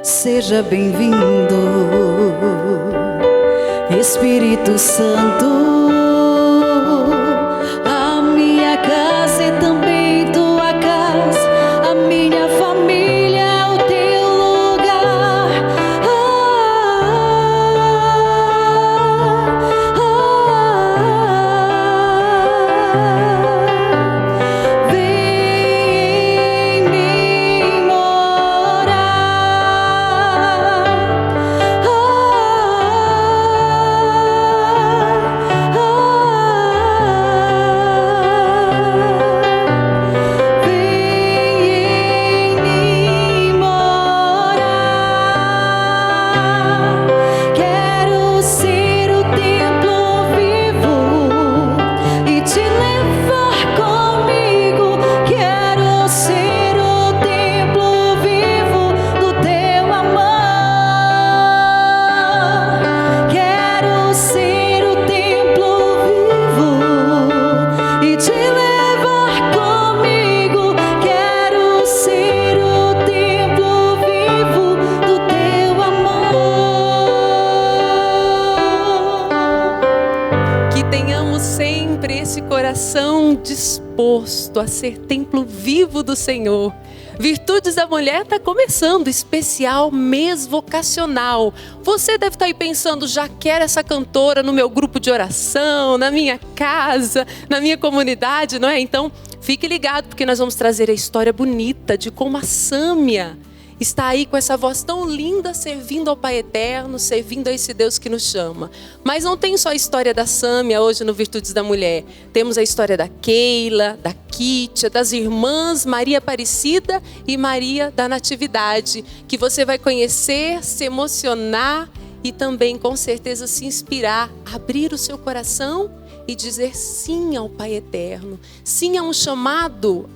Seja bem-vindo, Espírito Santo, a minha casa e também tua casa, a minha família é o teu lugar. Vem em mim morar. Quero ser o templo vivo e te levar comigo. Quero ser o templo vivo do teu amor. Quero ser o templo vivo e te levar comigo. Quero ser o templo vivo do teu amor. Que tenhamos sempre esse coração disposto a ser templo vivo do Senhor. Virtudes da Mulher está começando, especial mês vocacional. Você deve estar aí pensando, já quero essa cantora no meu grupo de oração, na minha casa, na minha comunidade, não é? Então, fique ligado, porque nós vamos trazer a história bonita de como a Sâmia está aí com essa voz tão linda, servindo ao Pai Eterno, servindo a esse Deus que nos chama. Mas não tem só a história da Sâmia hoje no Virtudes da Mulher. Temos a história da Keila, da Kítia, das irmãs Maria Aparecida e Maria da Natividade, que você vai conhecer, se emocionar e também com certeza se inspirar, abrir o seu coração e dizer sim ao Pai Eterno. Sim a um chamado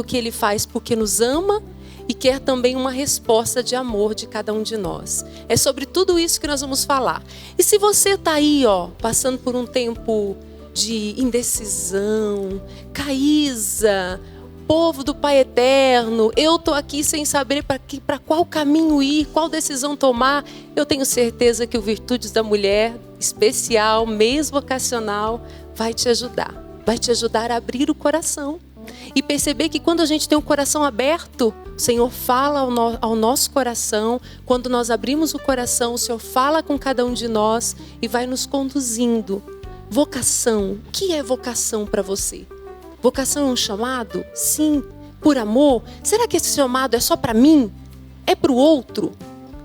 que Ele faz porque nos ama e quer também uma resposta de amor de cada um de nós. É sobre tudo isso que nós vamos falar. E se você está aí, passando por um tempo de indecisão, Caísa, povo do Pai Eterno, eu estou aqui sem saber para qual caminho ir, qual decisão tomar, eu tenho certeza que o Virtudes da Mulher, especial, mês vocacional, vai te ajudar. Vai te ajudar a abrir o coração. E perceber que quando a gente tem o coração aberto, o Senhor fala ao nosso coração. Quando nós abrimos o coração, o Senhor fala com cada um de nós e vai nos conduzindo. Vocação. O que é vocação para você? Vocação é um chamado? Sim. Por amor? Será que esse chamado é só para mim? É para o outro?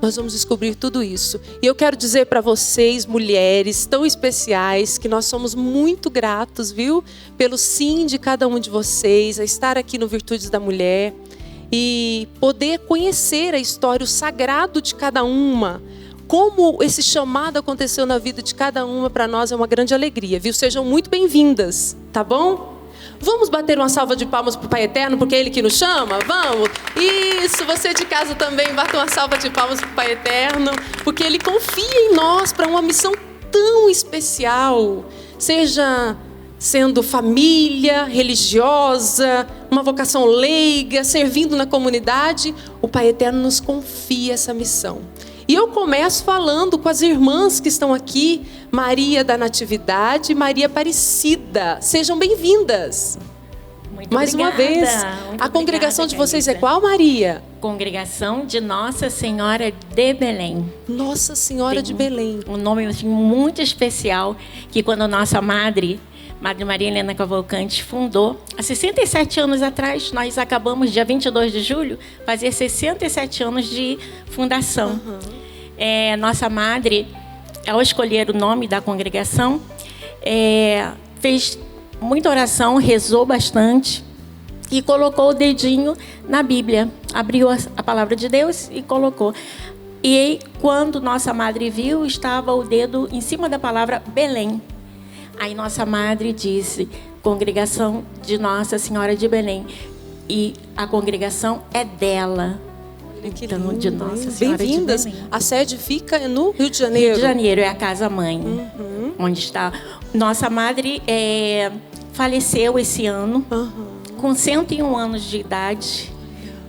Nós vamos descobrir tudo isso. E eu quero dizer para vocês, mulheres tão especiais, que nós somos muito gratos, viu? Pelo sim de cada um de vocês, a estar aqui no Virtudes da Mulher e poder conhecer a história, o sagrado de cada uma. Como esse chamado aconteceu na vida de cada uma, para nós é uma grande alegria, viu? Sejam muito bem-vindas, tá bom? Vamos bater uma salva de palmas para o Pai Eterno, porque é Ele que nos chama? Vamos! Isso, você de casa também, bata uma salva de palmas para o Pai Eterno, porque Ele confia em nós para uma missão tão especial. Seja sendo família, religiosa, uma vocação leiga, servindo na comunidade, o Pai Eterno nos confia essa missão. E eu começo falando com as irmãs que estão aqui, Maria da Natividade e Maria Aparecida. Sejam bem-vindas. Muito mais obrigada. Uma vez. A congregação de vocês é qual, Maria? Congregação de Nossa Senhora de Belém. Nossa Senhora de Belém. Um nome assim, muito especial, que quando nossa Madre Maria Helena Cavalcante fundou, há 67 anos atrás, nós acabamos, dia 22 de julho, fazer 67 anos de fundação. Nossa Madre, ao escolher o nome da congregação, fez muita oração, rezou bastante e colocou o dedinho na Bíblia. Abriu a palavra de Deus e colocou. E quando nossa Madre viu, estava o dedo em cima da palavra Belém. Aí nossa Madre disse, congregação de Nossa Senhora de Belém. E a congregação é dela. Então, de Nossa Senhora Bem-vindas. de Belém. A sede fica no Rio de Janeiro. Rio de Janeiro, é a casa-mãe. Onde está. Nossa Madre faleceu esse ano, com 101 anos de idade,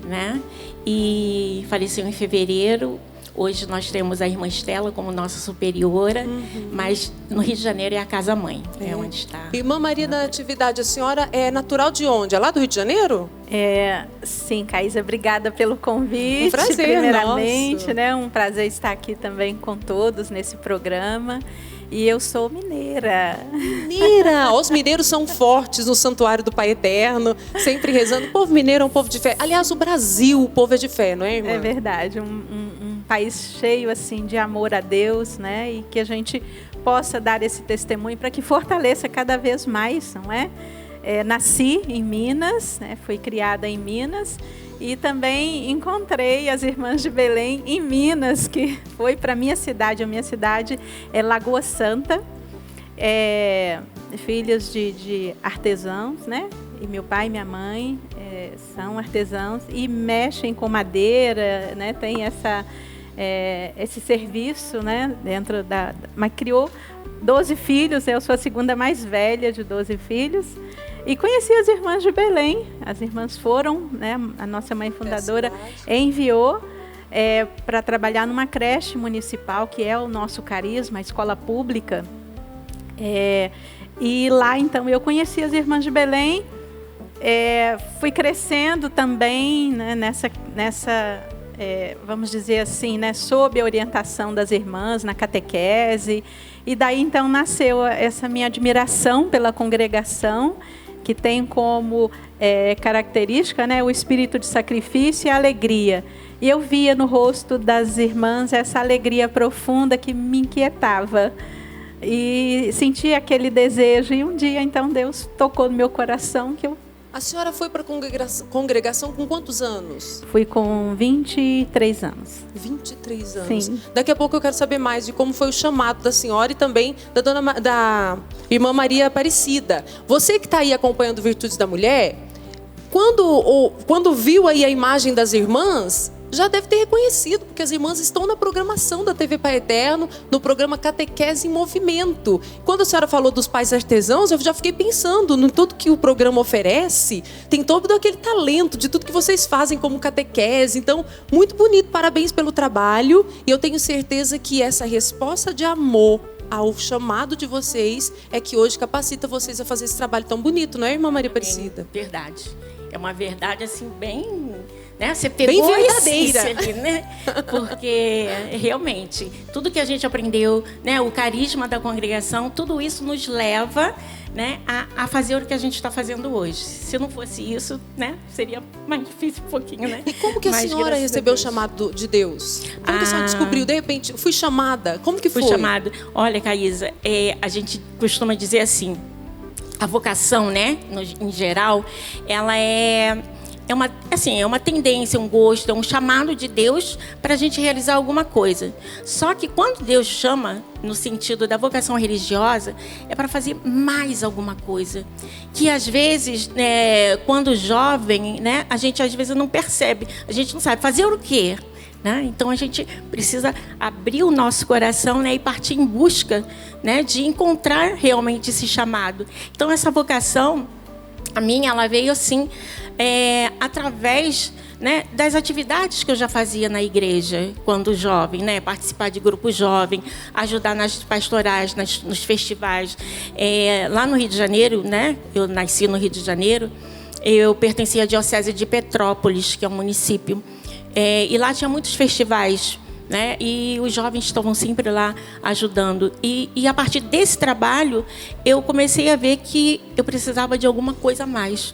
né? e faleceu em fevereiro. Hoje nós temos a irmã Estela como nossa superiora, mas no Rio de Janeiro é a casa-mãe, é onde está. Irmã Maria da Natividade, a senhora é natural de onde? É lá do Rio de Janeiro? Sim, Caísa, obrigada pelo convite. Um prazer, primeiramente, nosso. né? Um prazer estar aqui também com todos nesse programa. E eu sou mineira. Mineira! Os mineiros são fortes no Santuário do Pai Eterno, sempre rezando. O povo mineiro é um povo de fé. Aliás, o Brasil, o povo é de fé, não é, irmã? É verdade, um país cheio assim de amor a Deus, né? E que a gente possa dar esse testemunho para que fortaleça cada vez mais, não é? Nasci em Minas, né? Fui criada em Minas e também encontrei as irmãs de Belém em Minas, que foi para a minha cidade é Lagoa Santa, filhas de artesãos, né? E meu pai e minha mãe são artesãos e mexem com madeira, né? Tem esse serviço, né? Dentro mas criou 12 filhos, eu sou a segunda mais velha de 12 filhos. E conheci as irmãs de Belém. As irmãs foram, né? A nossa mãe fundadora enviou para trabalhar numa creche municipal, que é o nosso carisma, a escola pública. E lá, então, eu conheci as irmãs de Belém. Fui crescendo também, né, nessa vamos dizer assim, né, sob a orientação das irmãs, na catequese. E daí, então, nasceu essa minha admiração pela congregação, que tem como característica, né, o espírito de sacrifício e a alegria. E eu via no rosto das irmãs essa alegria profunda que me inquietava. E sentia aquele desejo. E um dia, então, Deus tocou no meu coração que eu... A senhora foi para a congregação com quantos anos? Fui com 23 anos. 23 anos. Sim. Daqui a pouco eu quero saber mais de como foi o chamado da senhora e também da irmã Aparecida. Você que está aí acompanhando Virtudes da Mulher, quando viu aí a imagem das irmãs, já deve ter reconhecido, porque as irmãs estão na programação da TV Pai Eterno, no programa Catequese em Movimento. Quando a senhora falou dos pais artesãos, eu já fiquei pensando no tudo que o programa oferece, tem todo aquele talento de tudo que vocês fazem como catequese. Então, muito bonito, parabéns pelo trabalho, e eu tenho certeza que essa resposta de amor ao chamado de vocês é que hoje capacita vocês a fazer esse trabalho tão bonito, não é, irmã Maria Aparecida? Verdade. É uma verdade assim bem... Né? Você pegou bem verdadeira ali, né? Porque realmente tudo que a gente aprendeu, né? O carisma da congregação, tudo isso nos leva, né? a fazer o que a gente está fazendo hoje. Se não fosse isso, né? Seria mais difícil um pouquinho, né? E como que a senhora recebeu o chamado de Deus? Como que a senhora descobriu? De repente, fui chamada. Como que foi? Fui chamada. Olha, Caísa, a gente costuma dizer assim, a vocação, né? Em geral, ela é uma tendência, um gosto, é um chamado de Deus para a gente realizar alguma coisa. Só que quando Deus chama, no sentido da vocação religiosa, é para fazer mais alguma coisa. Que às vezes, quando jovem, né, a gente às vezes não percebe, a gente não sabe fazer o quê. Né? Então a gente precisa abrir o nosso coração, né, e partir em busca, né, de encontrar realmente esse chamado. Então essa vocação, a minha, ela veio assim, através, né, das atividades que eu já fazia na igreja quando jovem, né, participar de grupo jovem, ajudar nas pastorais, nos festivais. Lá no Rio de Janeiro, né, eu nasci no Rio de Janeiro, eu pertencia à Diocese de Petrópolis, que é um município, e lá tinha muitos festivais, né, e os jovens estavam sempre lá ajudando. E a partir desse trabalho, eu comecei a ver que eu precisava de alguma coisa a mais.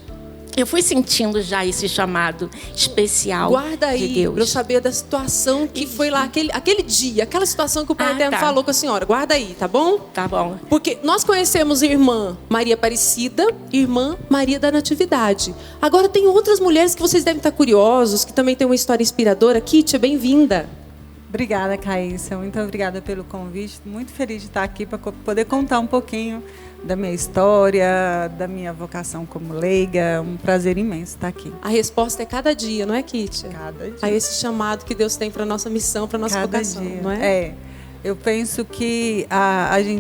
Eu fui sentindo já esse chamado especial Guarda aí, de Deus. para eu saber da situação que foi lá, aquele dia, aquela situação que o Pai Eterno falou com a senhora. Guarda aí, tá bom? Tá bom. Porque nós conhecemos a irmã Maria Aparecida, irmã Maria da Natividade. Agora tem outras mulheres que vocês devem estar curiosos, que também têm uma história inspiradora. Kitty, bem-vinda. Obrigada, Caíssa. Muito obrigada pelo convite. Muito feliz de estar aqui para poder contar um pouquinho da minha história, da minha vocação como leiga. Um prazer imenso estar aqui. A resposta é cada dia, não é, Kitty? Cada dia. A esse chamado que Deus tem para a nossa missão, para a nossa vocação, dia. Não é? Eu penso que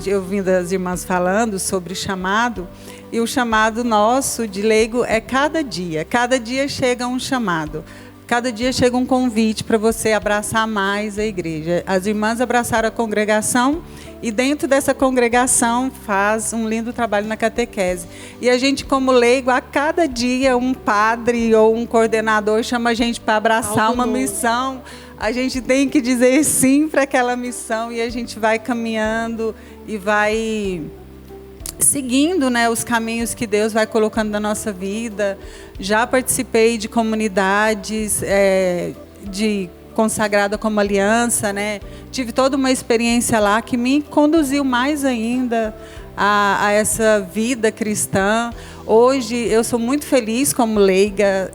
eu vim das irmãs falando sobre chamado, e o chamado nosso de leigo é cada dia. Cada dia chega um chamado. cada dia chega um convite para você abraçar mais a igreja. As irmãs abraçaram a congregação e dentro dessa congregação faz um lindo trabalho na catequese. E a gente, como leigo, a cada dia um padre ou um coordenador chama a gente para abraçar uma missão. A gente tem que dizer sim para aquela missão e a gente vai caminhando e vai seguindo, né, os caminhos que Deus vai colocando na nossa vida. Já participei de comunidades de consagrada como aliança, né? Tive toda uma experiência lá que me conduziu mais ainda a essa vida cristã. Hoje eu sou muito feliz como leiga,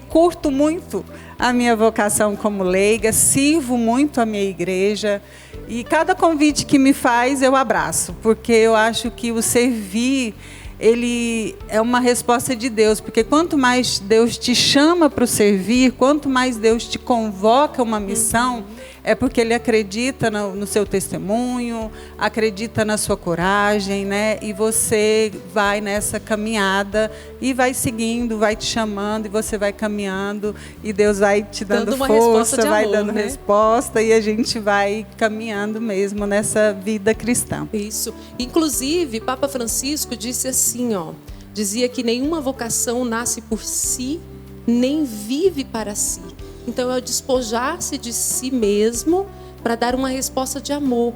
curto muito a minha vocação como leiga, sirvo muito a minha igreja e cada convite que me faz eu abraço, porque eu acho que o servir ele é uma resposta de Deus, porque quanto mais Deus te chama para o servir, quanto mais Deus te convoca uma missão, é porque Ele acredita no seu testemunho, acredita na sua coragem, né? E você vai nessa caminhada e vai seguindo, vai te chamando e você vai caminhando e Deus vai te dando força, vai dando resposta e a gente vai caminhando mesmo nessa vida cristã. Isso. Inclusive, Papa Francisco disse assim, dizia que nenhuma vocação nasce por si, nem vive para si. Então, é o despojar-se de si mesmo para dar uma resposta de amor.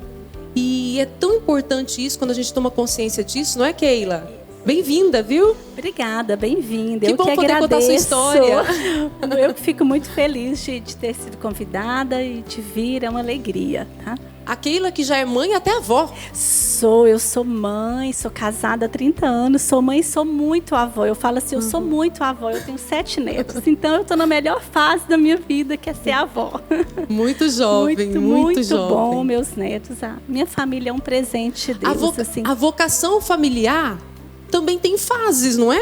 E é tão importante isso quando a gente toma consciência disso, não é, Keila? Bem-vinda, viu? Obrigada, bem-vinda. Que eu bom que poder agradeço. Contar a sua história. Eu fico muito feliz de ter sido convidada e de vir, é uma alegria, tá? A Keila que já é mãe até avó. Eu sou mãe, sou casada há 30 anos, sou mãe e sou muito avó. Eu falo assim, eu sou muito avó, eu tenho 7 netos. Então eu estou na melhor fase da minha vida, que é ser avó. Muito jovem, muito jovem. Bom, meus netos. A minha família é um presente de Deus. A vocação familiar também tem fases, não é,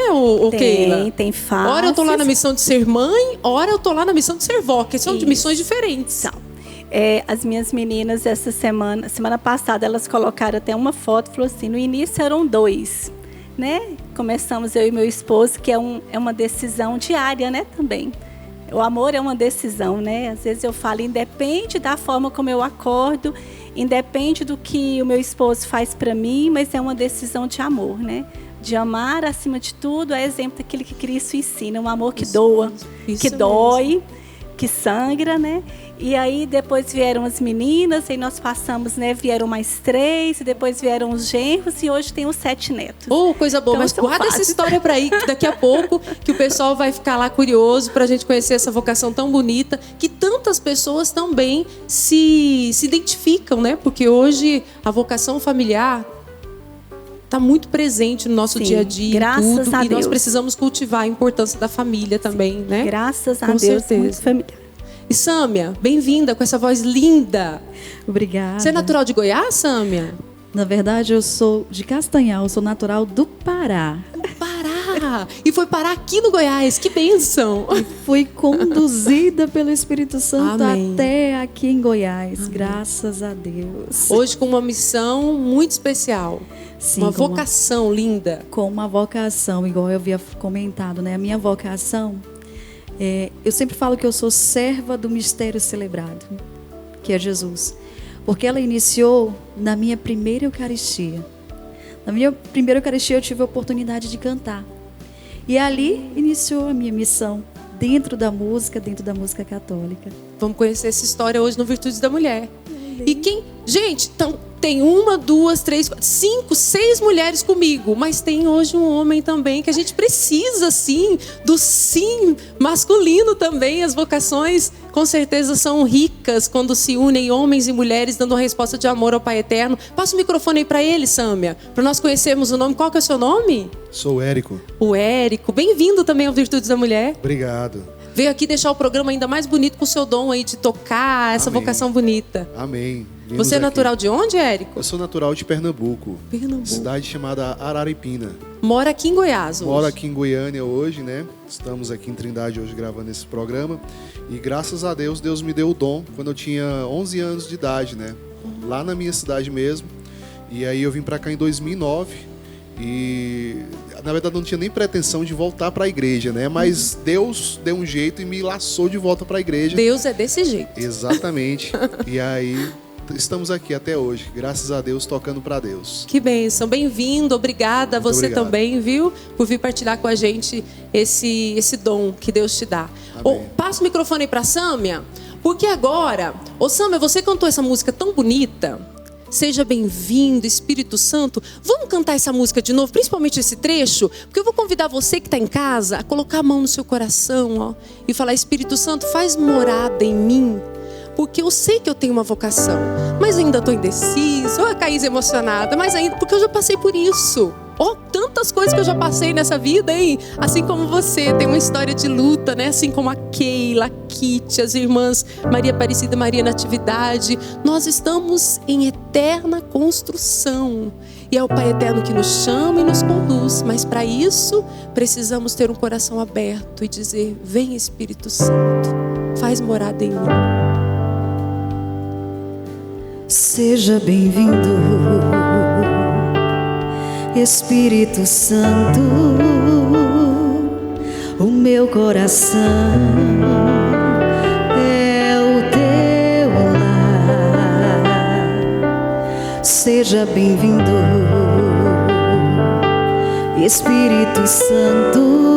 Keila? Tem fases. Ora eu estou lá na missão de ser mãe, ora eu estou lá na missão de ser vó, que são de missões diferentes. São. As minhas meninas, essa semana passada, elas colocaram até uma foto, falou assim, no início eram 2, né? Começamos eu e meu esposo, que é uma decisão diária, né, também. O amor é uma decisão, né? Às vezes eu falo, independe da forma como eu acordo, independe do que o meu esposo faz para mim, mas é uma decisão de amor, né? De amar, acima de tudo, é exemplo daquele que Cristo ensina, um amor que doa, que dói, que sangra, né? E aí depois vieram as meninas, aí nós passamos, né? Vieram mais 3, e depois vieram os genros, e hoje tem os 7 netos. Coisa boa, então, mas guarda essa história para aí, que daqui a pouco que o pessoal vai ficar lá curioso para a gente conhecer essa vocação tão bonita, que tantas pessoas também se identificam, né? Porque hoje a vocação familiar está muito presente no nosso dia a dia, graças a Deus. E nós precisamos cultivar a importância da família também, né? Graças a Deus, certeza. Muito familiar. E Sâmia, bem-vinda com essa voz linda. Obrigada. Você é natural de Goiás, Sâmia? Na verdade, eu sou de Castanhal, eu sou natural do Pará. Pará! E foi parar aqui no Goiás, que bênção! E fui conduzida pelo Espírito Santo Amém. Até aqui em Goiás, Amém. Graças a Deus. Hoje com uma missão muito especial. Sim, uma vocação linda. Com uma vocação, igual eu havia comentado, né? A minha vocação, eu sempre falo que eu sou serva do mistério celebrado, que é Jesus. Porque ela iniciou na minha primeira Eucaristia. Na minha primeira Eucaristia eu tive a oportunidade de cantar. E ali iniciou a minha missão, dentro da música católica. Vamos conhecer essa história hoje no Virtudes da Mulher. E quem... Gente, tem 1, 2, 3, 4, 5, 6 mulheres comigo, mas tem hoje um homem também, que a gente precisa, sim, do sim masculino também. As vocações, com certeza, são ricas quando se unem homens e mulheres dando uma resposta de amor ao Pai Eterno. Passa o microfone aí para ele, Sâmia, para nós conhecermos o nome. Qual que é o seu nome? Sou o Érico. O Érico. Bem-vindo também ao Virtudes da Mulher. Obrigado. Veio aqui deixar o programa ainda mais bonito com o seu dom aí de tocar essa Amém. Vocação bonita. Amém. Você é natural de onde, Érico? Eu sou natural de Pernambuco. Cidade chamada Araripina. Mora aqui em Goiás hoje. Moro aqui em Goiânia hoje, né? Estamos aqui em Trindade hoje gravando esse programa. E graças a Deus, Deus me deu o dom quando eu tinha 11 anos de idade, né? Lá na minha cidade mesmo. E aí eu vim pra cá em 2009. E na verdade não tinha nem pretensão de voltar para a igreja, né? Mas Deus deu um jeito e me laçou de volta para a igreja. Deus é desse jeito. Exatamente. E aí estamos aqui até hoje, graças a Deus, tocando para Deus. Que bênção, bem-vindo, obrigada a você obrigado. Também, viu? Por vir partilhar com a gente esse dom que Deus te dá. Passa o microfone aí para Sâmia, porque agora, Sâmia, você cantou essa música tão bonita. Seja bem-vindo, Espírito Santo. Vamos cantar essa música de novo, principalmente esse trecho, porque eu vou convidar você que está em casa a colocar a mão no seu coração, ó, e falar: Espírito Santo, faz morada em mim, porque eu sei que eu tenho uma vocação, mas ainda estou indeciso. A Caís emocionada, mas ainda, porque eu já passei por isso. Tantas coisas que eu já passei nessa vida, hein? Assim como você, tem uma história de luta, né? Assim como a Keila, a Kitty, as irmãs Maria Aparecida e Maria Natividade. Nós estamos em eterna construção. E é o Pai Eterno que nos chama e nos conduz. Mas para isso, precisamos ter um coração aberto e dizer: vem, Espírito Santo, faz morada em mim. Seja bem-vindo, Espírito Santo. O meu coração é o teu lar. Seja bem-vindo, Espírito Santo.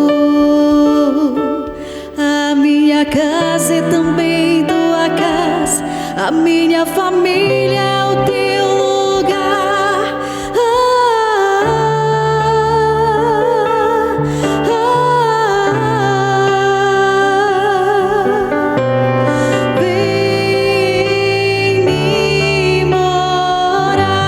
A minha casa é também tua casa, a minha família é o teu lugar. Vem me morar.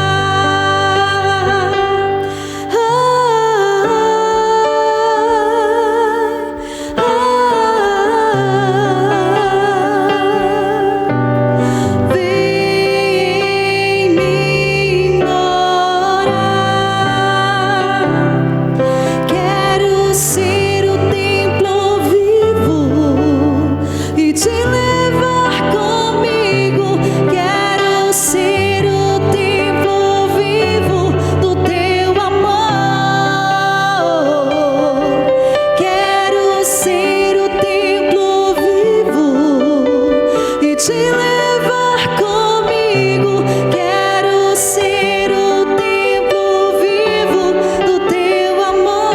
Quero ser o templo vivo e te levar comigo. Quero ser o templo vivo do teu amor. Quero ser o templo vivo e te levar comigo. Quero ser o templo vivo do teu amor.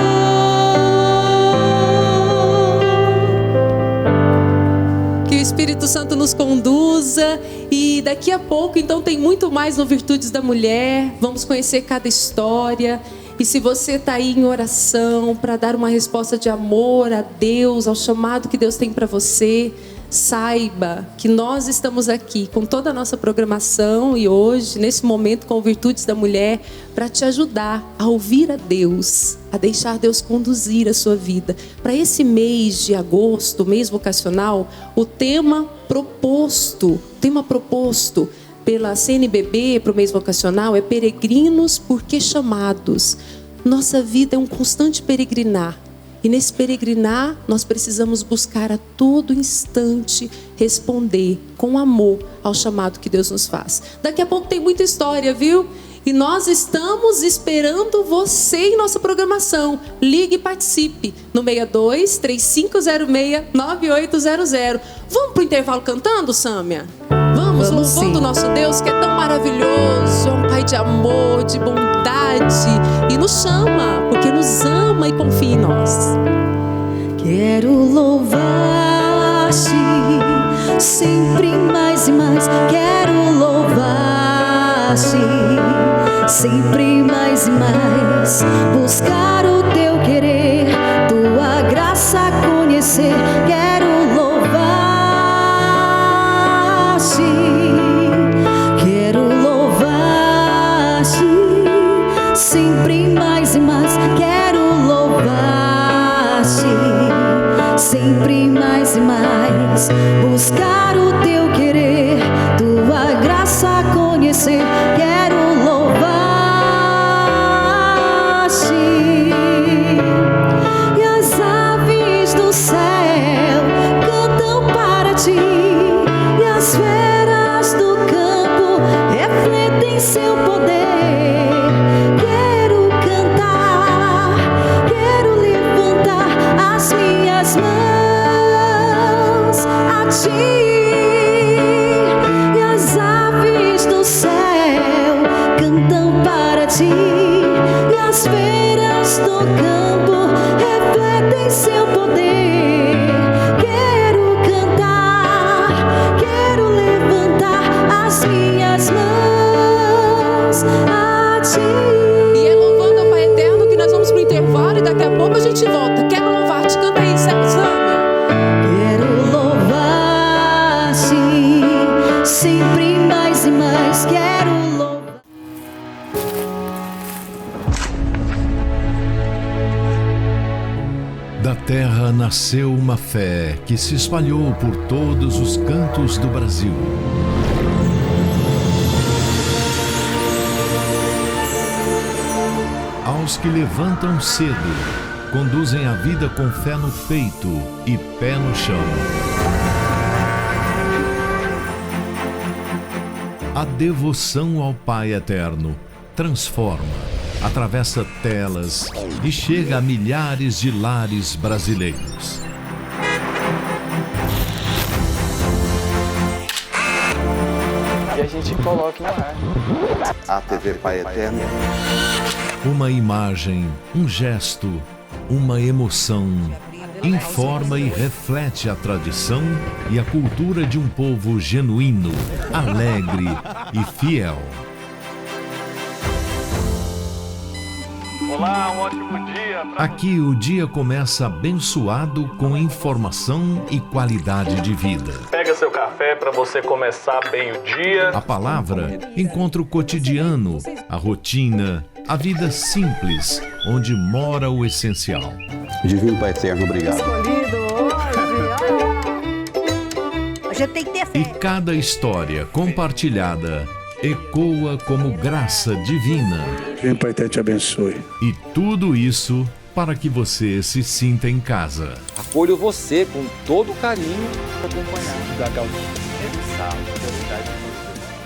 Que o Espírito Santo nos conduza. E daqui a pouco, então, tem muito mais no Virtudes da Mulher. Vamos conhecer cada história. E se você está aí em oração para dar uma resposta de amor a Deus, ao chamado que Deus tem para você, saiba que nós estamos aqui com toda a nossa programação e hoje, nesse momento, com Virtudes da Mulher, para te ajudar a ouvir a Deus, a deixar Deus conduzir a sua vida. Para esse mês de agosto, mês vocacional, o tema proposto pela CNBB para o mês vocacional é peregrinos porque chamados. Nossa vida é um constante peregrinar. E nesse peregrinar, nós precisamos buscar a todo instante responder com amor ao chamado que Deus nos faz. Daqui a pouco tem muita história, viu? E nós estamos esperando você em nossa programação. Ligue e participe no 62-3506-9800. Vamos para o intervalo cantando, Sâmia? Vamos louvando o nosso Deus, que é tão maravilhoso. É um Pai de amor, de bondade. E nos chama, porque nos ama e confia em nós. Quero louvar-te sempre mais e mais. Quero louvar-te sempre mais e mais. Buscar o teu querer, tua graça conhecer. Quero louvar-te, quero louvar-te sempre mais e mais. Quero louvar-te sempre mais e mais. Buscar o teu querer, tua graça conhecer. Quero louvar-te. E as aves do céu cantam para ti, e as feras do campo refletem seu poder. Quero cantar sempre mais e mais quero louvar. Da terra nasceu uma fé que se espalhou por todos os cantos do Brasil. Aos que levantam cedo, conduzem a vida com fé no peito e pé no chão. A devoção ao Pai Eterno transforma, atravessa telas e chega a milhares de lares brasileiros. E a gente coloca no ar. A TV Pai Eterno. Uma imagem, um gesto, uma emoção informa e reflete a tradição e a cultura de um povo genuíno, alegre e fiel. Olá, um ótimo dia. Aqui o dia começa abençoado com informação e qualidade de vida. Pega seu café para você começar bem o dia. A palavra encontra o cotidiano, a rotina, a vida simples, onde mora o essencial. Divino Pai Eterno, obrigado. E cada história compartilhada ecoa como graça divina. Divino Pai Eterno te abençoe. E tudo isso para que você se sinta em casa. Acolho você com todo carinho para acompanhar da Gaudêncio.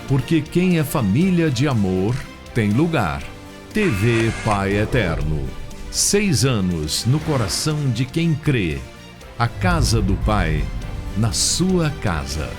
Porque quem é família de amor tem lugar. TV Pai Eterno. 6 anos no coração de quem crê. A casa do Pai na sua casa.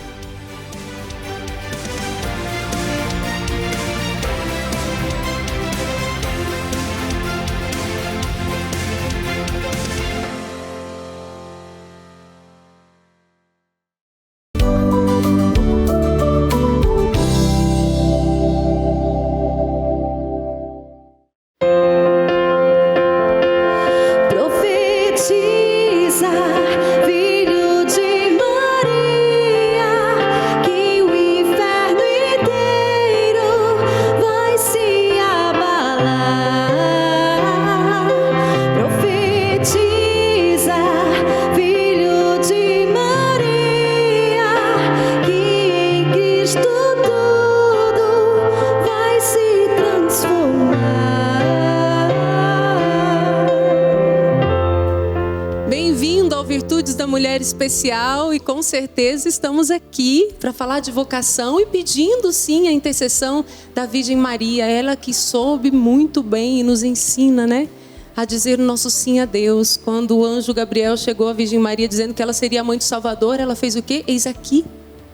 Especial e com certeza estamos aqui para falar de vocação e pedindo sim a intercessão da Virgem Maria, ela que soube muito bem e nos ensina, né, a dizer o nosso sim a Deus. Quando o anjo Gabriel chegou à Virgem Maria dizendo que ela seria a mãe do Salvador, ela fez o quê? Eis aqui,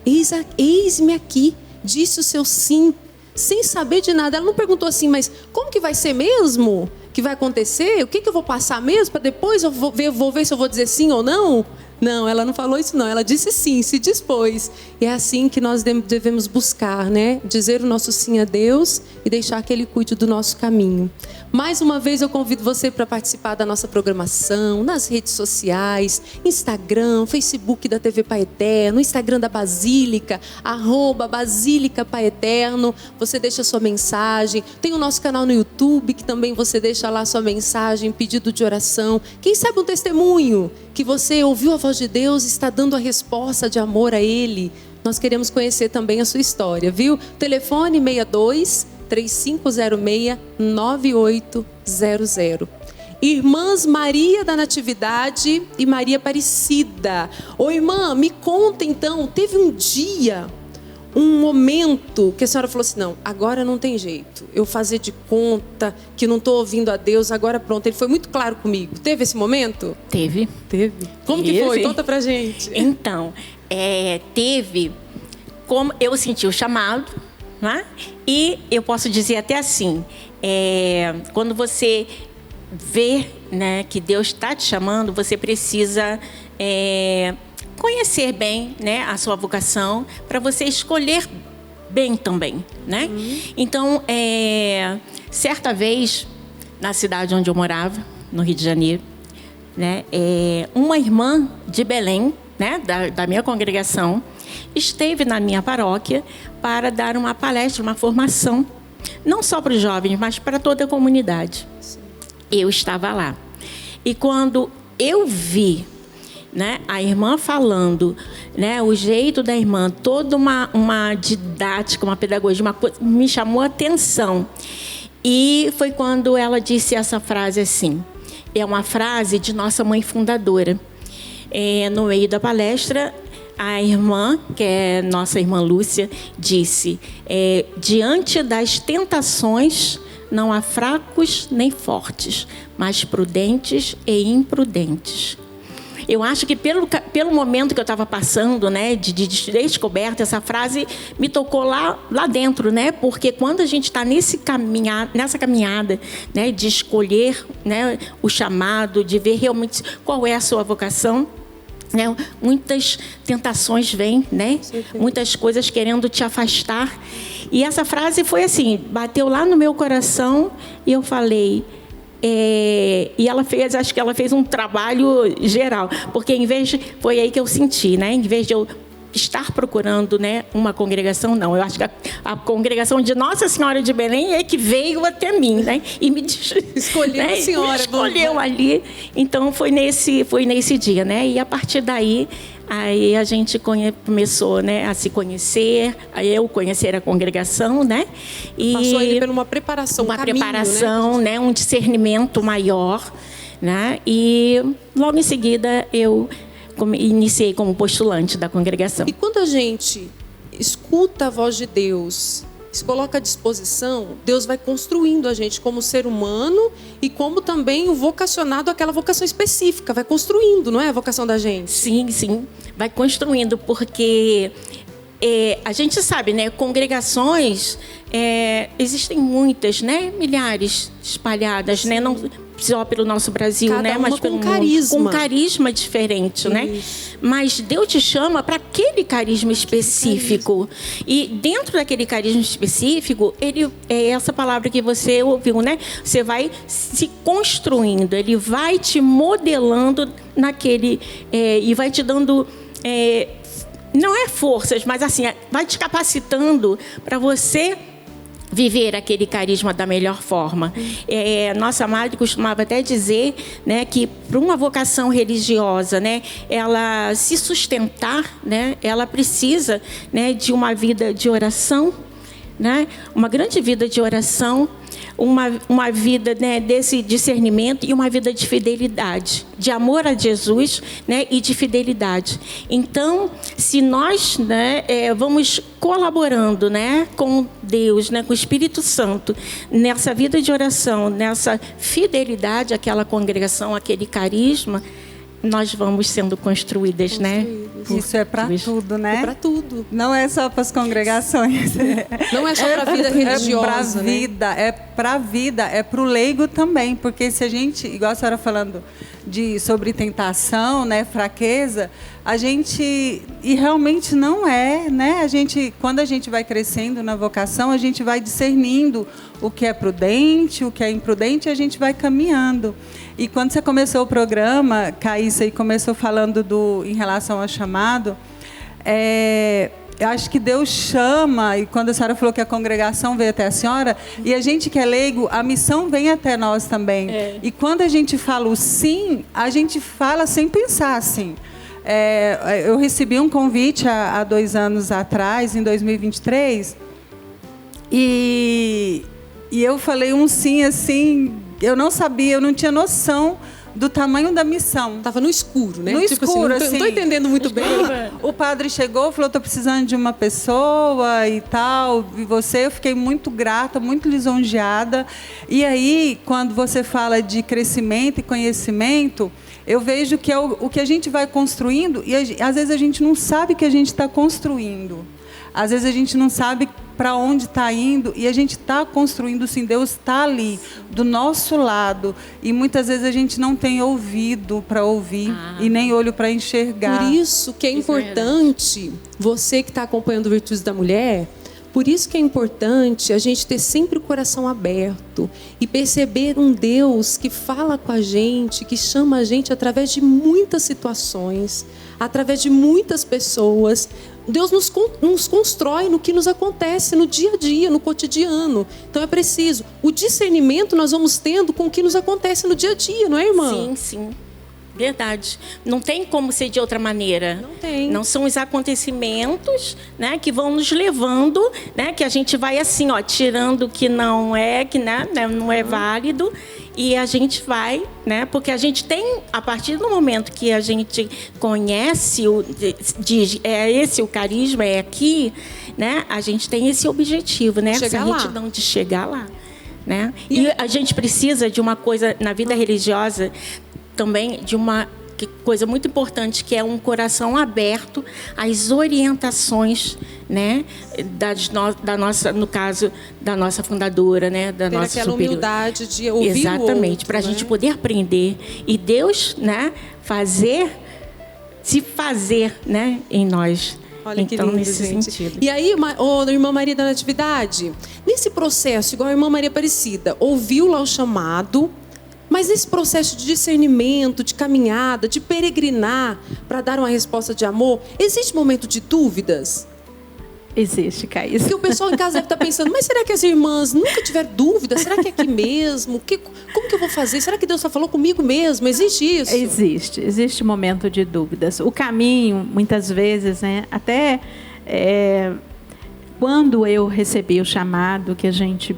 eis-me aqui, disse o seu sim, sem saber de nada. Ela não perguntou assim, mas como que vai ser mesmo? Que vai acontecer? O que eu vou passar mesmo? Para depois eu vou ver se eu vou dizer sim ou não? Não, ela não falou isso não, ela disse sim, se dispôs. E é assim que nós devemos buscar, né? Dizer o nosso sim a Deus e deixar que Ele cuide do nosso caminho. Mais uma vez eu convido você para participar da nossa programação, nas redes sociais, Instagram, Facebook da TV Pai Eterno, Instagram da Basílica, @Basílica Pai Eterno. Você deixa sua mensagem, tem o nosso canal no YouTube, que também você deixa lá sua mensagem, pedido de oração. Quem sabe um testemunho que você ouviu a voz de Deus e está dando a resposta de amor a Ele. Nós queremos conhecer também a sua história, viu? Telefone 62-3506-9800. Irmãs Maria da Natividade e Maria Aparecida. Ô irmã, me conta então, teve um dia, um momento que a senhora falou assim, não, agora não tem jeito, eu fazer de conta que não estou ouvindo a Deus, agora pronto. Ele foi muito claro comigo. Teve esse momento? Teve. Como que foi? Conta pra gente. Então, teve, como eu senti o chamado, né? E eu posso dizer até assim, quando você vê, né, que Deus está te chamando, você precisa conhecer bem, né, a sua vocação, para você escolher bem também, né? Então, certa vez, na cidade onde eu morava, no Rio de Janeiro, né, uma irmã de Belém, né, da minha congregação, esteve na minha paróquia para dar uma palestra, uma formação, não só para os jovens, mas para toda a comunidade. Eu estava lá. E quando eu vi, né, a irmã falando, né, o jeito da irmã, toda uma didática, uma pedagogia, uma coisa, me chamou a atenção. E foi quando ela disse essa frase assim, é uma frase de nossa mãe fundadora. No meio da palestra, a irmã, que é nossa irmã Lúcia, disse, diante das tentações, não há fracos nem fortes, mas prudentes e imprudentes. Eu acho que pelo momento que eu estava passando, né, de descoberta, essa frase me tocou lá dentro, né? Porque quando a gente está nessa caminhada, né, de escolher, né, o chamado, de ver realmente qual é a sua vocação, né, muitas tentações vêm, né? Muitas coisas querendo te afastar. E essa frase foi assim, bateu lá no meu coração e eu falei... e ela fez, acho que ela fez um trabalho geral, porque foi aí que eu senti, né? Em vez de eu estar procurando, né, uma congregação, não. Eu acho que a congregação de Nossa Senhora de Belém é que veio até mim, né? E me escolheu, né, a senhora, me escolheu ali. Então foi nesse dia, né? E a partir daí aí a gente começou, né, a se conhecer, a eu conhecer a congregação, né? E passou aí por uma preparação, né, um discernimento maior, né? E logo em seguida eu iniciei como postulante da congregação. E quando a gente escuta a voz de Deus, se coloca à disposição, Deus vai construindo a gente como ser humano e como também o vocacionado, aquela vocação específica, vai construindo, não é a vocação da gente? Sim, sim, vai construindo, porque a gente sabe, né, congregações, existem muitas, né, milhares espalhadas, né, não só pelo nosso Brasil, cada né, mas com carisma. Com um carisma diferente, Isso. né? Mas Deus te chama para aquele carisma específico. E dentro daquele carisma específico, ele é essa palavra que você ouviu, né? Você vai se construindo, ele vai te modelando naquele e vai te dando não é forças, mas assim, vai te capacitando para você viver aquele carisma da melhor forma. Nossa madre costumava até dizer, né, que para uma vocação religiosa, né, ela se sustentar, né, ela precisa, né, de uma vida de oração, né, uma grande vida de oração, uma vida, né, desse discernimento e uma vida de fidelidade, de amor a Jesus, né, e de fidelidade. Então, se nós, né, vamos colaborando, né, com Deus, né, com o Espírito Santo, nessa vida de oração, nessa fidelidade àquela congregação, aquele carisma, nós vamos sendo construídas, né? Isso é para tudo, né? É para tudo. Não é só para as congregações. Não é só para a vida religiosa, para a vida, né? É para a vida, é para o leigo também, porque se a gente, igual a senhora falando sobre tentação, né, fraqueza, a gente, e realmente não é, né? Quando a gente vai crescendo na vocação, a gente vai discernindo o que é prudente, o que é imprudente, e a gente vai caminhando. E quando você começou o programa, Caíssa, e começou falando em relação ao chamado, eu acho que Deus chama, e quando a senhora falou que a congregação veio até a senhora, e a gente que é leigo, a missão vem até nós também. E quando a gente fala o sim, a gente fala sem pensar assim. Eu recebi um convite há 2 anos atrás, em 2023, e eu falei um sim assim, eu não sabia, eu não tinha noção do tamanho da missão. Estava no escuro, né? No escuro, assim. Não estou entendendo muito bem. O padre chegou, falou, estou precisando de uma pessoa e tal, e eu fiquei muito grata, muito lisonjeada. E aí, quando você fala de crescimento e conhecimento, eu vejo que é o que a gente vai construindo, e às vezes a gente não sabe que a gente está construindo. Às vezes a gente não sabe para onde está indo, e a gente está construindo, sim, Deus está ali, do nosso lado, e muitas vezes a gente não tem ouvido para ouvir e nem olho para enxergar. Por isso que é importante, você que está acompanhando Virtudes da Mulher, por isso que é importante a gente ter sempre o coração aberto e perceber um Deus que fala com a gente, que chama a gente através de muitas situações, através de muitas pessoas. Deus nos constrói no que nos acontece no dia a dia, no cotidiano. Então é preciso. O discernimento nós vamos tendo com o que nos acontece no dia a dia, não é, irmã? Sim, sim. Verdade. Não tem como ser de outra maneira. Não tem. Não são os acontecimentos, né, que vão nos levando, né, que a gente vai assim, ó, tirando o que não é, que né, não é válido, e a gente vai, né, porque a gente tem, a partir do momento que a gente conhece, diz, é esse o carisma, é aqui, né, a gente tem esse objetivo, né, essa retidão de chegar lá. Né? E a gente precisa de uma coisa na vida religiosa também, de uma coisa muito importante, que é um coração aberto às orientações, né, da nossa, no caso da nossa fundadora, né, da nossa superior. Aquela humildade de ouvir exatamente, para a gente poder aprender e Deus, né, se fazer, né, em nós. Olha então, que lindo, nesse gente. sentido. E aí, irmã Maria da Natividade, nesse processo, igual a irmã Maria Aparecida, ouviu lá o chamado, mas nesse processo de discernimento, de caminhada, de peregrinar para dar uma resposta de amor, existe momento de dúvidas? Existe, Caís. Porque o pessoal em casa deve estar pensando, mas será que as irmãs nunca tiveram dúvida? Será que é aqui mesmo? Como que eu vou fazer? Será que Deus só falou comigo mesmo? Existe isso? Existe momento de dúvidas. O caminho, muitas vezes, né, até quando eu recebi o chamado, que a gente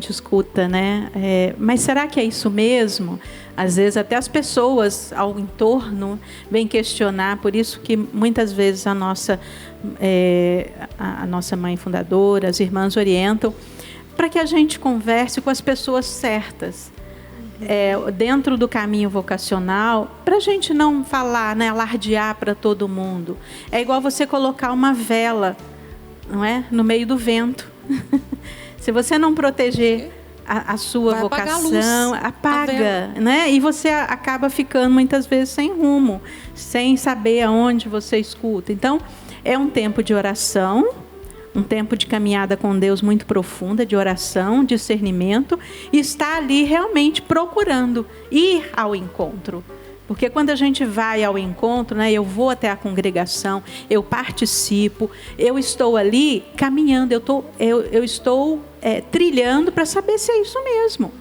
escuta, né? Mas será que é isso mesmo? Às vezes até as pessoas ao entorno vêm questionar, por isso que muitas vezes a nossa mãe fundadora, as irmãs orientam, para que a gente converse com as pessoas certas. Dentro do caminho vocacional, para a gente não falar, né, alardear para todo mundo. É igual você colocar uma vela, não é? No meio do vento. Se você não proteger a sua vocação, apaga, né? E você acaba ficando muitas vezes sem rumo, sem saber aonde você escuta. Então, é um tempo de oração, um tempo de caminhada com Deus muito profunda, de oração, discernimento, e estar ali realmente procurando ir ao encontro. Porque quando a gente vai ao encontro, né, eu vou até a congregação, eu participo, eu estou ali caminhando, eu estou trilhando para saber se é isso mesmo.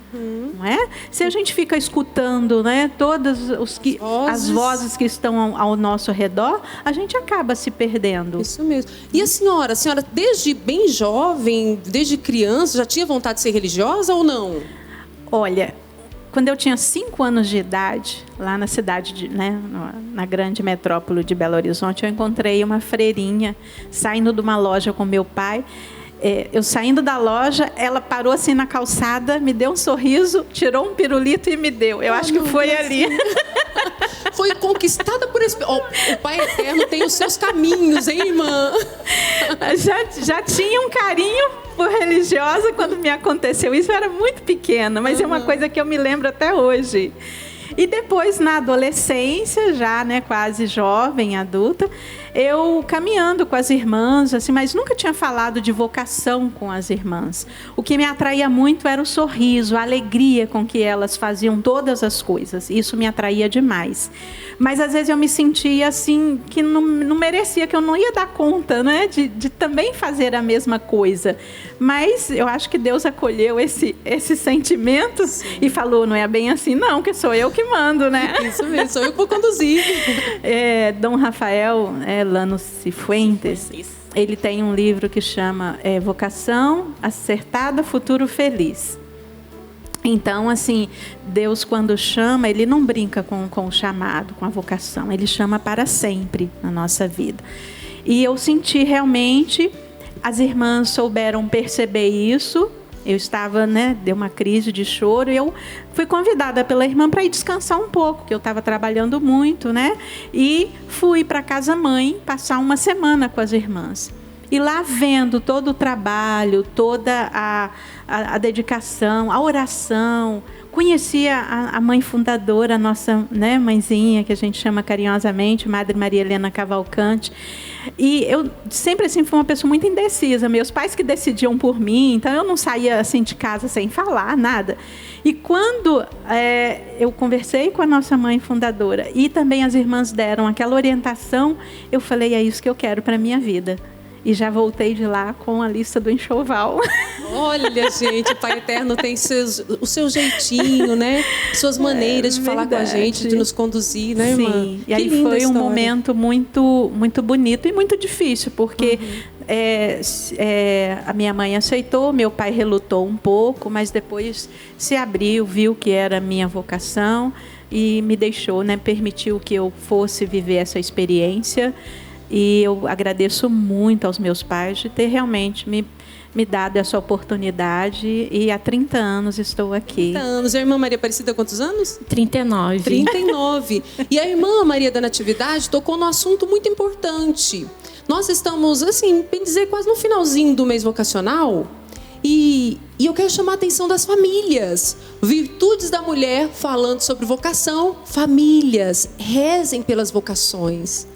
Não é? Se a gente fica escutando, né, todas as vozes que estão ao nosso redor, a gente acaba se perdendo. Isso mesmo. E a senhora desde bem jovem, desde criança, já tinha vontade de ser religiosa ou não? Olha, quando eu tinha 5 anos de idade, lá na cidade, né, na grande metrópole de Belo Horizonte, eu encontrei uma freirinha saindo de uma loja com meu pai. Eu saindo da loja, ela parou assim na calçada, me deu um sorriso, tirou um pirulito e me deu. Eu acho que foi ali. Foi conquistada por esse... o Pai Eterno tem os seus caminhos, hein, irmã? Já tinha um carinho por religiosa quando me aconteceu. Isso era muito pequena, mas é uma coisa que eu me lembro até hoje. E depois, na adolescência, já, né, quase jovem, adulta, eu caminhando com as irmãs, assim, mas nunca tinha falado de vocação com as irmãs. O que me atraía muito era o sorriso, a alegria com que elas faziam todas as coisas. Isso me atraía demais. Mas às vezes eu me sentia assim, que não merecia, que eu não ia dar conta, né, de também fazer a mesma coisa. Mas eu acho que Deus acolheu esse sentimento e falou, não é bem assim não, que sou eu que mando, né? Isso mesmo, sou eu que vou conduzir. Dom Rafael Lano Cifuentes, ele tem um livro que chama Vocação Acertada, Futuro Feliz. Então, assim, Deus quando chama, Ele não brinca com o chamado, com a vocação, Ele chama para sempre na nossa vida. E eu senti realmente, as irmãs souberam perceber isso. Eu estava, né, deu uma crise de choro e eu fui convidada pela irmã para ir descansar um pouco, porque eu estava trabalhando muito, né? E fui para a casa-mãe passar uma semana com as irmãs. E lá vendo todo o trabalho, toda a dedicação, a oração, conhecia a mãe fundadora, a nossa, né, mãezinha, que a gente chama carinhosamente, Madre Maria Helena Cavalcante. E eu sempre assim, fui uma pessoa muito indecisa. Meus pais que decidiam por mim, então eu não saía assim de casa sem falar, nada. E quando eu conversei com a nossa mãe fundadora e também as irmãs deram aquela orientação, eu falei, é isso que eu quero para a minha vida. E já voltei de lá com a lista do enxoval. Olha, gente, o Pai Eterno tem o seu jeitinho, né? Suas maneiras de falar com a gente, de nos conduzir, né, irmã? Sim, e aí foi um momento muito, muito bonito e muito difícil, porque a minha mãe aceitou, meu pai relutou um pouco, mas depois se abriu, viu que era a minha vocação e me deixou, né? Permitiu que eu fosse viver essa experiência. E eu agradeço muito aos meus pais de ter realmente me dado essa oportunidade. E há 30 anos estou aqui. 30 anos. E a irmã Maria Aparecida, quantos anos? 39. 39. E a irmã Maria da Natividade tocou num assunto muito importante. Nós estamos, assim, bem dizer, quase no finalzinho do mês vocacional. E eu quero chamar a atenção das famílias. Virtudes da mulher, falando sobre vocação. Famílias, rezem pelas vocações.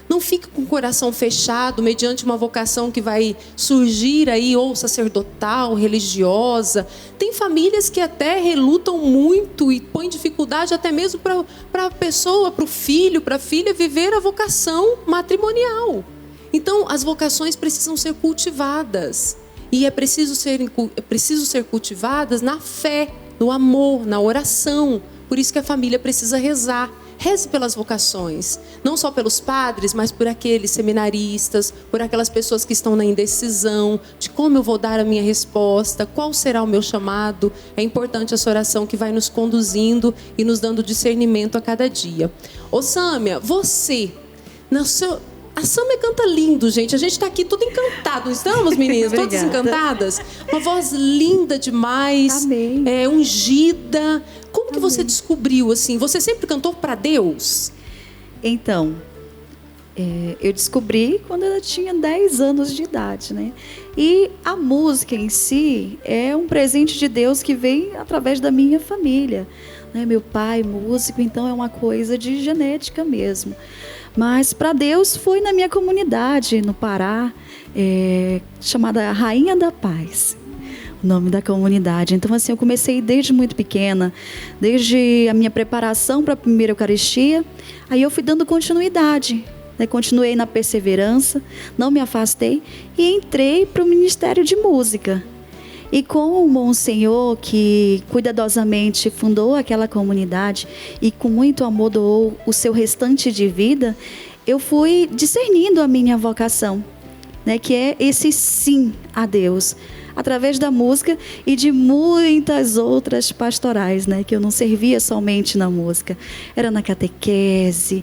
Não fique com o coração fechado mediante uma vocação que vai surgir aí, ou sacerdotal, religiosa. Tem famílias que até relutam muito e põem dificuldade até mesmo para a pessoa, para o filho, para a filha viver a vocação matrimonial. Então, as vocações precisam ser cultivadas. E é preciso ser cultivadas na fé, no amor, na oração. Por isso que a família precisa rezar. Reze pelas vocações, não só pelos padres, mas por aqueles seminaristas, por aquelas pessoas que estão na indecisão, de como eu vou dar a minha resposta, qual será o meu chamado. É importante essa oração que vai nos conduzindo e nos dando discernimento a cada dia. Ô Sâmia, você, a Sâmia canta lindo, gente. A gente está aqui tudo encantado, não estamos, meninas? Todas encantadas? Uma voz linda demais. Amém. Ungida. Como que você descobriu, assim? Você sempre cantou para Deus? Então, eu descobri quando eu tinha 10 anos de idade, né? E a música em si é um presente de Deus que vem através da minha família, né? Meu pai, músico, então é uma coisa de genética mesmo. Mas para Deus foi na minha comunidade, no Pará, chamada Rainha da Paz. O nome da comunidade. Então, assim, eu comecei desde muito pequena, desde a minha preparação para a primeira Eucaristia, aí eu fui dando continuidade, né? Continuei na perseverança, não me afastei e entrei para o Ministério de Música. E com o Monsenhor, que cuidadosamente fundou aquela comunidade e com muito amor doou o seu restante de vida, eu fui discernindo a minha vocação, né? Que é esse sim a Deus, através da música e de muitas outras pastorais, né? Que eu não servia somente na música. Era na catequese,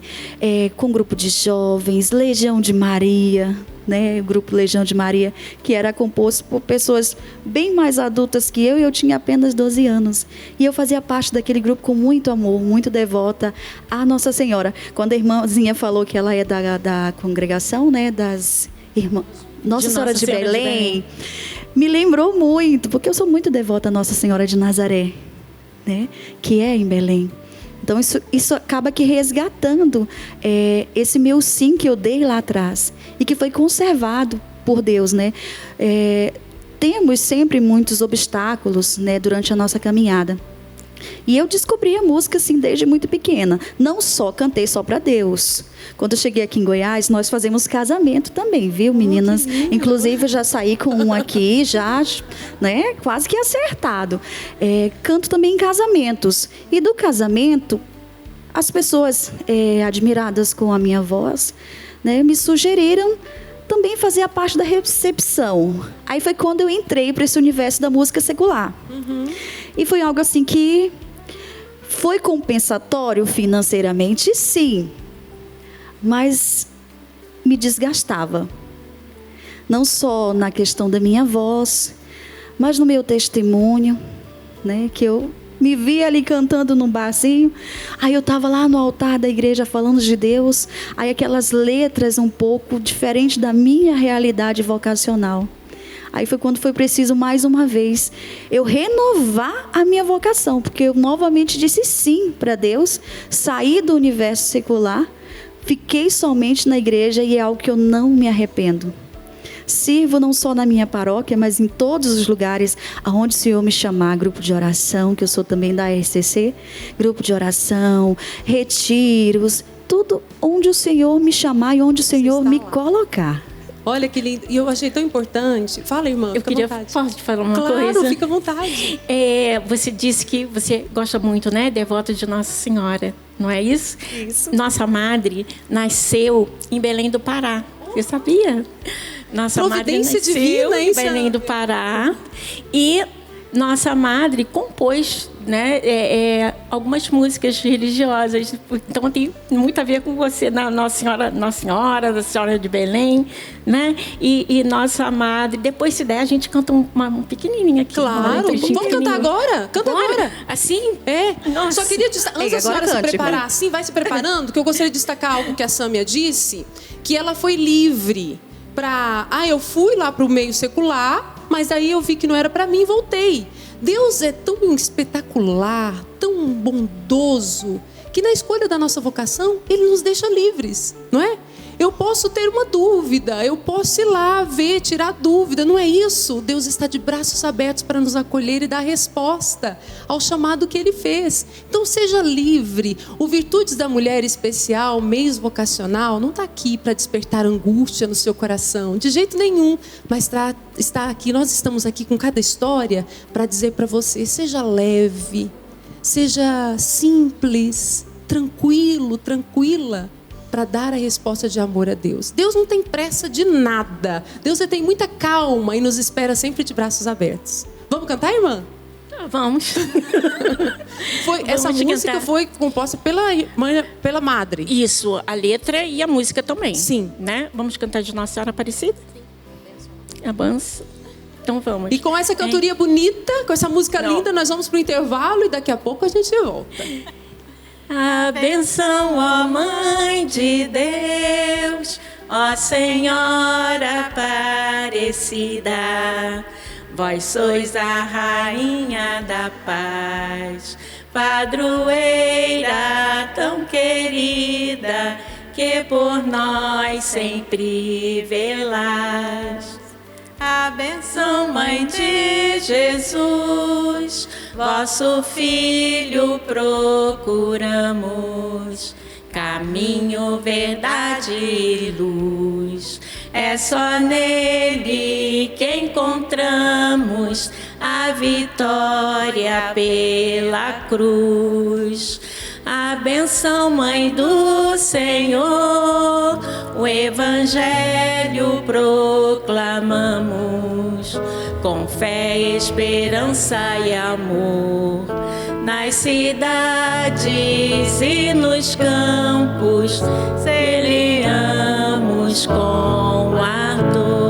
com grupo de jovens, Legião de Maria, né? O grupo Legião de Maria, que era composto por pessoas bem mais adultas que eu, e eu tinha apenas 12 anos. E eu fazia parte daquele grupo com muito amor, muito devota à Nossa Senhora. Quando a irmãzinha falou que ela é da congregação, né? Das irmãs Nossa Senhora de Belém, me lembrou muito, porque eu sou muito devota à Nossa Senhora de Nazaré, né? Que é em Belém. Então, isso acaba que resgatando esse meu sim que eu dei lá atrás e que foi conservado por Deus, né? Temos sempre muitos obstáculos, né, durante a nossa caminhada. E eu descobri a música assim desde muito pequena. Não só cantei só para Deus. Quando eu cheguei aqui em Goiás, nós fazemos casamento também, viu, meninas? Inclusive, eu já saí com um aqui, já, né, quase que acertado. Canto também em casamentos. E do casamento, as pessoas admiradas com a minha voz, né, me sugeriram também fazer a parte da recepção. Aí foi quando eu entrei para esse universo da música secular. E foi algo assim que foi compensatório financeiramente, sim, mas me desgastava. Não só na questão da minha voz, mas no meu testemunho, né, que eu me via ali cantando num barzinho, aí eu estava lá no altar da igreja falando de Deus, aí aquelas letras um pouco diferentes da minha realidade vocacional. Aí foi quando foi preciso, mais uma vez, eu renovar a minha vocação, porque eu novamente disse sim para Deus, saí do universo secular, fiquei somente na igreja e é algo que eu não me arrependo. Sirvo não só na minha paróquia, mas em todos os lugares aonde o Senhor me chamar, grupo de oração, que eu sou também da RCC, grupo de oração, retiros, tudo onde o Senhor me chamar e onde o Senhor me colocar. Olha que lindo. E eu achei tão importante. Fala, irmã, Eu queria, posso te falar uma coisa? Claro, fica à vontade. Você disse que você gosta muito, né? Devota de Nossa Senhora, não é isso? Isso. Nossa madre nasceu em Belém do Pará. Você sabia? Nossa Providência madre nasceu divina, em hein, Belém do Pará. E nossa madre compôs, né, algumas músicas religiosas. Então tem muito a ver com você, Nossa Senhora da Senhora de Belém, né? E nossa madre. Depois, se der, a gente canta uma pequenininha aqui. Claro, vamos cantar agora? Canta agora. Assim? Nossa. Só queria destacar, antes da senhora se preparar, assim, vai se preparando, que eu gostaria de destacar algo que a Sâmia disse, que ela foi livre para... eu fui lá para o meio secular, mas aí eu vi que não era para mim e voltei. Deus é tão espetacular, tão bondoso, que na escolha da nossa vocação, Ele nos deixa livres, não é? Eu posso ter uma dúvida, eu posso ir lá ver, tirar dúvida, não é isso? Deus está de braços abertos para nos acolher e dar resposta ao chamado que Ele fez. Então seja livre. O Virtudes da Mulher Especial, mês vocacional, não está aqui para despertar angústia no seu coração, de jeito nenhum, mas está aqui, nós estamos aqui com cada história para dizer para você, seja leve, seja simples, tranquilo, tranquila, para dar a resposta de amor a Deus. Deus não tem pressa de nada. Deus tem muita calma e nos espera sempre de braços abertos. Vamos cantar, irmã? Vamos. Essa música cantar. Foi composta pela madre. Isso, a letra e a música também. Sim. Né? Vamos cantar de Nossa Senhora Aparecida? A benção. Então vamos. E com essa cantoria bonita, com essa música linda, nós vamos para o intervalo e daqui a pouco a gente volta. A benção, ó Mãe de Deus, ó Senhora Aparecida, vós sois a Rainha da Paz, padroeira tão querida, que por nós sempre velás. A benção, Mãe de Jesus, vosso Filho procuramos, caminho, verdade e luz. É só nele que encontramos a vitória pela cruz. A benção, Mãe do Senhor, o Evangelho proclamamos, com fé, esperança e amor, nas cidades e nos campos, celebramos com ardor.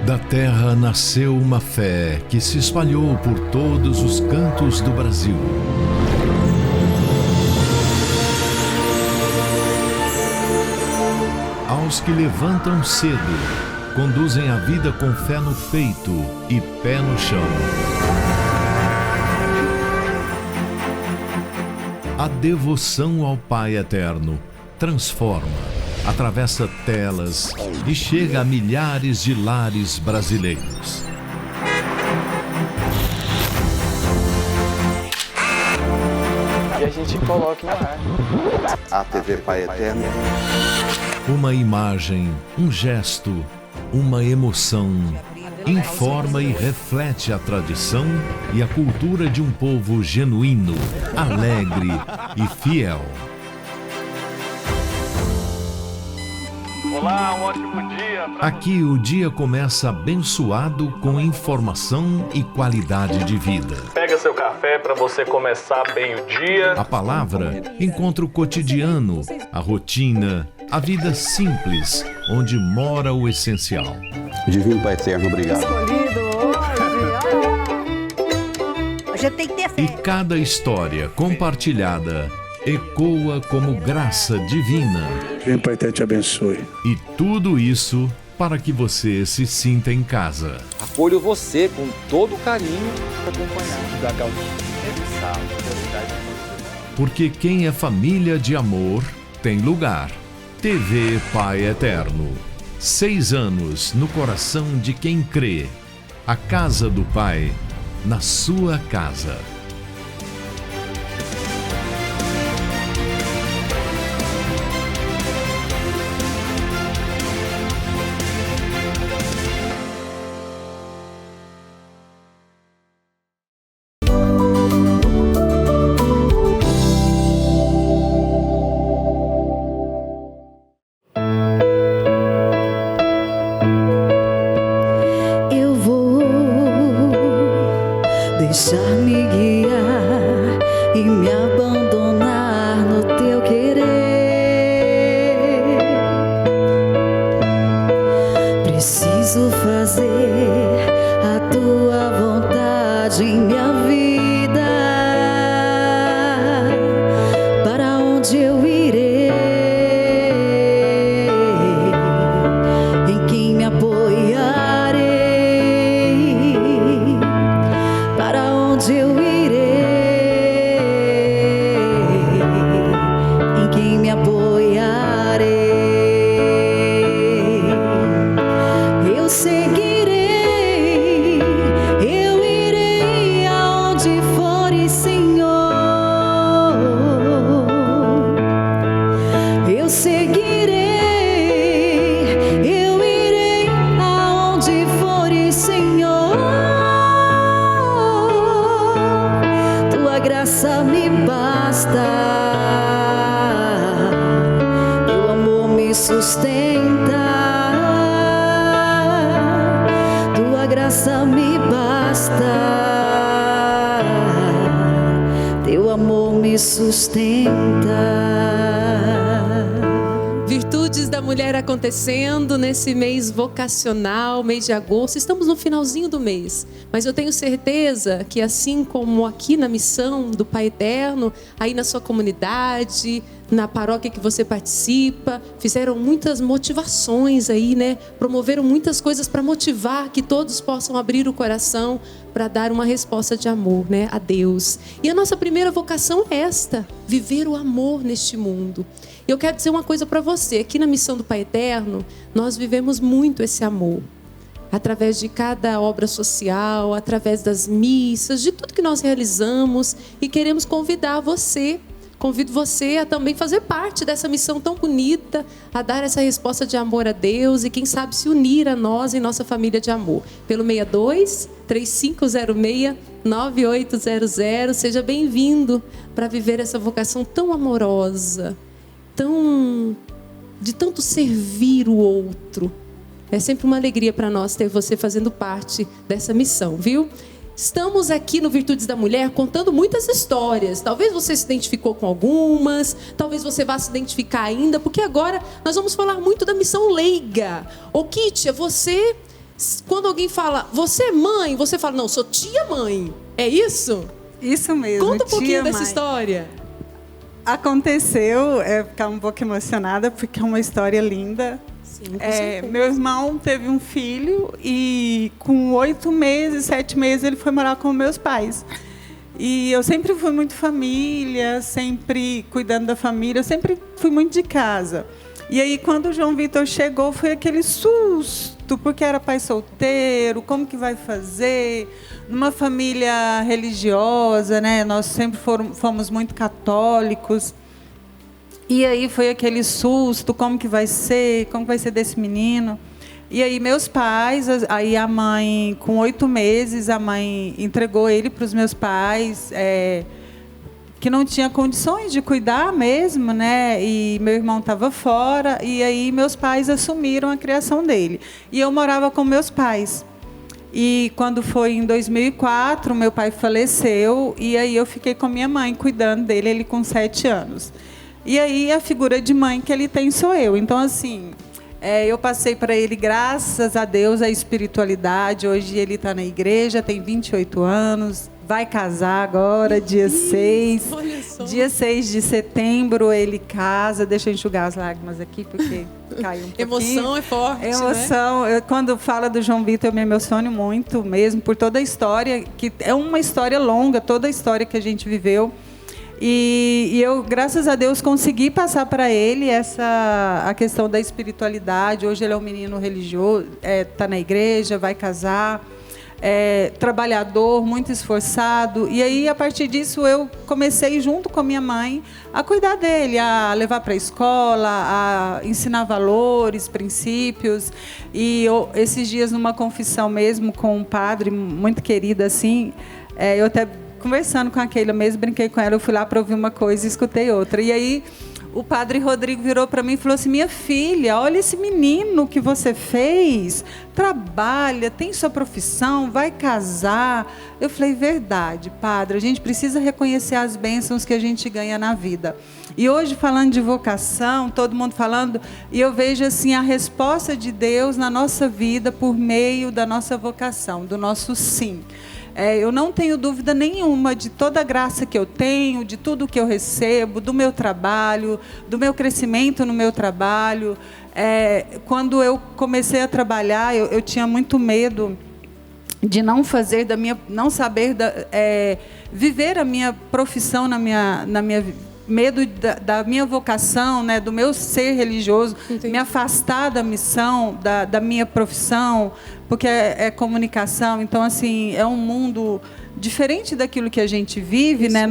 Da terra nasceu uma fé que se espalhou por todos os cantos do Brasil. Aos que levantam cedo, conduzem a vida com fé no peito e pé no chão. A devoção ao Pai Eterno transforma, atravessa telas e chega a milhares de lares brasileiros. E a gente coloca no ar. A TV Pai Eterno. Uma imagem, um gesto, uma emoção informa e reflete a tradição e a cultura de um povo genuíno, alegre e fiel. Olá, um ótimo dia. Aqui o dia começa abençoado com informação e qualidade de vida. Pega seu café para você começar bem o dia. A palavra encontra o cotidiano, a rotina, a vida simples, onde mora o essencial. Divino Pai Eterno, obrigado. Escolhido hoje, a gente tem que ter fé. E cada história compartilhada ecoa como graça divina. Divino Pai Eterno te abençoe. E tudo isso para que você se sinta em casa. Acolho você com todo carinho para acompanhar. Porque quem é família de amor tem lugar. TV Pai Eterno. 6 anos no coração de quem crê. A casa do Pai na sua casa. Deixar-me guiar e me abandonar no teu querer. Preciso fazer a tua vontade em minha vida. Para onde eu irei? Em quem me apoiarei? Para onde eu irei? Em quem me apoiarei? Eu seguirei, eu irei aonde fores, Senhor. Eu seguirei, eu irei aonde fores, Senhor. Tua graça me basta, teu amor me sustenta. Tua graça me basta, teu amor me sustenta. Virtudes da Mulher acontecendo nesse mês vocacional, mês de agosto. Estamos no finalzinho do mês, mas eu tenho certeza que assim como aqui na missão do Pai Eterno, aí na sua comunidade, na paróquia que você participa, fizeram muitas motivações aí, né? Promoveram muitas coisas para motivar que todos possam abrir o coração para dar uma resposta de amor, né, a Deus. E a nossa primeira vocação é esta: viver o amor neste mundo. Eu quero dizer uma coisa para você, aqui na missão do Pai Eterno, nós vivemos muito esse amor. Através de cada obra social, através das missas, de tudo que nós realizamos, e queremos convidar você. Convido você a também fazer parte dessa missão tão bonita, a dar essa resposta de amor a Deus e quem sabe se unir a nós em nossa família de amor. Pelo 62-3506-9800, seja bem-vindo para viver essa vocação tão amorosa, de tanto servir o outro. É sempre uma alegria para nós ter você fazendo parte dessa missão, viu? Estamos aqui no Virtudes da Mulher contando muitas histórias. Talvez você se identificou com algumas, talvez você vá se identificar ainda, porque agora nós vamos falar muito da missão leiga. Ô Kítia, você, quando alguém fala, você é mãe, você fala, não, sou tia-mãe. É isso? Isso mesmo. Conta um pouquinho tia-mãe. dessa história. Aconteceu, ficar um pouco emocionada, porque é uma história linda. Sim, meu irmão teve um filho e com 8 meses, 7 meses, ele foi morar com meus pais. E eu sempre fui muito família, sempre cuidando da família, eu sempre fui muito de casa. E aí, quando o João Vitor chegou, foi aquele susto, porque era pai solteiro, como que vai fazer? Numa família religiosa, né? Nós sempre fomos muito católicos. E aí foi aquele susto, como que vai ser desse menino? E aí meus pais, aí a mãe, com 8 meses, a mãe entregou ele para os meus pais, que não tinha condições de cuidar mesmo, né? E meu irmão estava fora, e aí meus pais assumiram a criação dele. E eu morava com meus pais. E quando foi em 2004, meu pai faleceu, e aí eu fiquei com minha mãe cuidando dele, ele com 7 anos. E aí a figura de mãe que ele tem sou eu. Então, assim, Eu passei para ele, graças a Deus, a espiritualidade. Hoje ele está na igreja, tem 28 anos, vai casar agora, dia 6. Dia 6 de setembro ele casa. Deixa eu enxugar as lágrimas aqui, porque caiu um pouquinho. Emoção é forte, Emoção. né? Quando fala do João Vitor, eu me emociono muito mesmo, por toda a história, que é uma história longa, toda a história que a gente viveu. E eu, graças a Deus, consegui passar para ele a questão da espiritualidade. Hoje ele é um menino religioso, está na igreja, vai casar, trabalhador, muito esforçado. E aí, a partir disso, eu comecei, junto com a minha mãe, a cuidar dele, a levar para a escola, a ensinar valores, princípios. E esses dias, numa confissão mesmo, com um padre muito querido, assim, eu até... conversando com a Keila mesmo, brinquei com ela, eu fui lá para ouvir uma coisa e escutei outra. E aí o padre Rodrigo virou para mim e falou assim: minha filha, olha esse menino que você fez, trabalha, tem sua profissão, vai casar. Eu falei: verdade, padre, a gente precisa reconhecer as bênçãos que a gente ganha na vida. E hoje, falando de vocação, todo mundo falando, e eu vejo assim a resposta de Deus na nossa vida por meio da nossa vocação, do nosso sim. Eu não tenho dúvida nenhuma de toda a graça que eu tenho, de tudo que eu recebo, do meu trabalho, do meu crescimento no meu trabalho. Quando eu comecei a trabalhar, eu tinha muito medo de não fazer, não saber viver a minha profissão na minha medo da minha vocação, né, do meu ser religioso. Entendi. Me afastar da missão, da minha profissão, porque é comunicação. Então, assim, é um mundo diferente daquilo que a gente vive, né?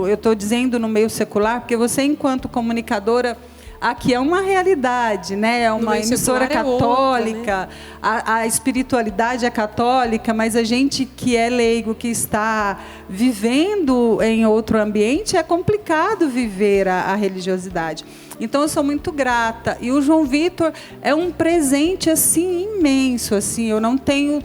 Eu estou dizendo no meio secular, porque você, enquanto comunicadora, aqui é uma realidade, né? É uma emissora católica, outra, né? A espiritualidade é católica, mas a gente que é leigo, que está vivendo em outro ambiente, é complicado viver a religiosidade. Então, eu sou muito grata. E o João Vitor é um presente assim imenso. Assim, eu não tenho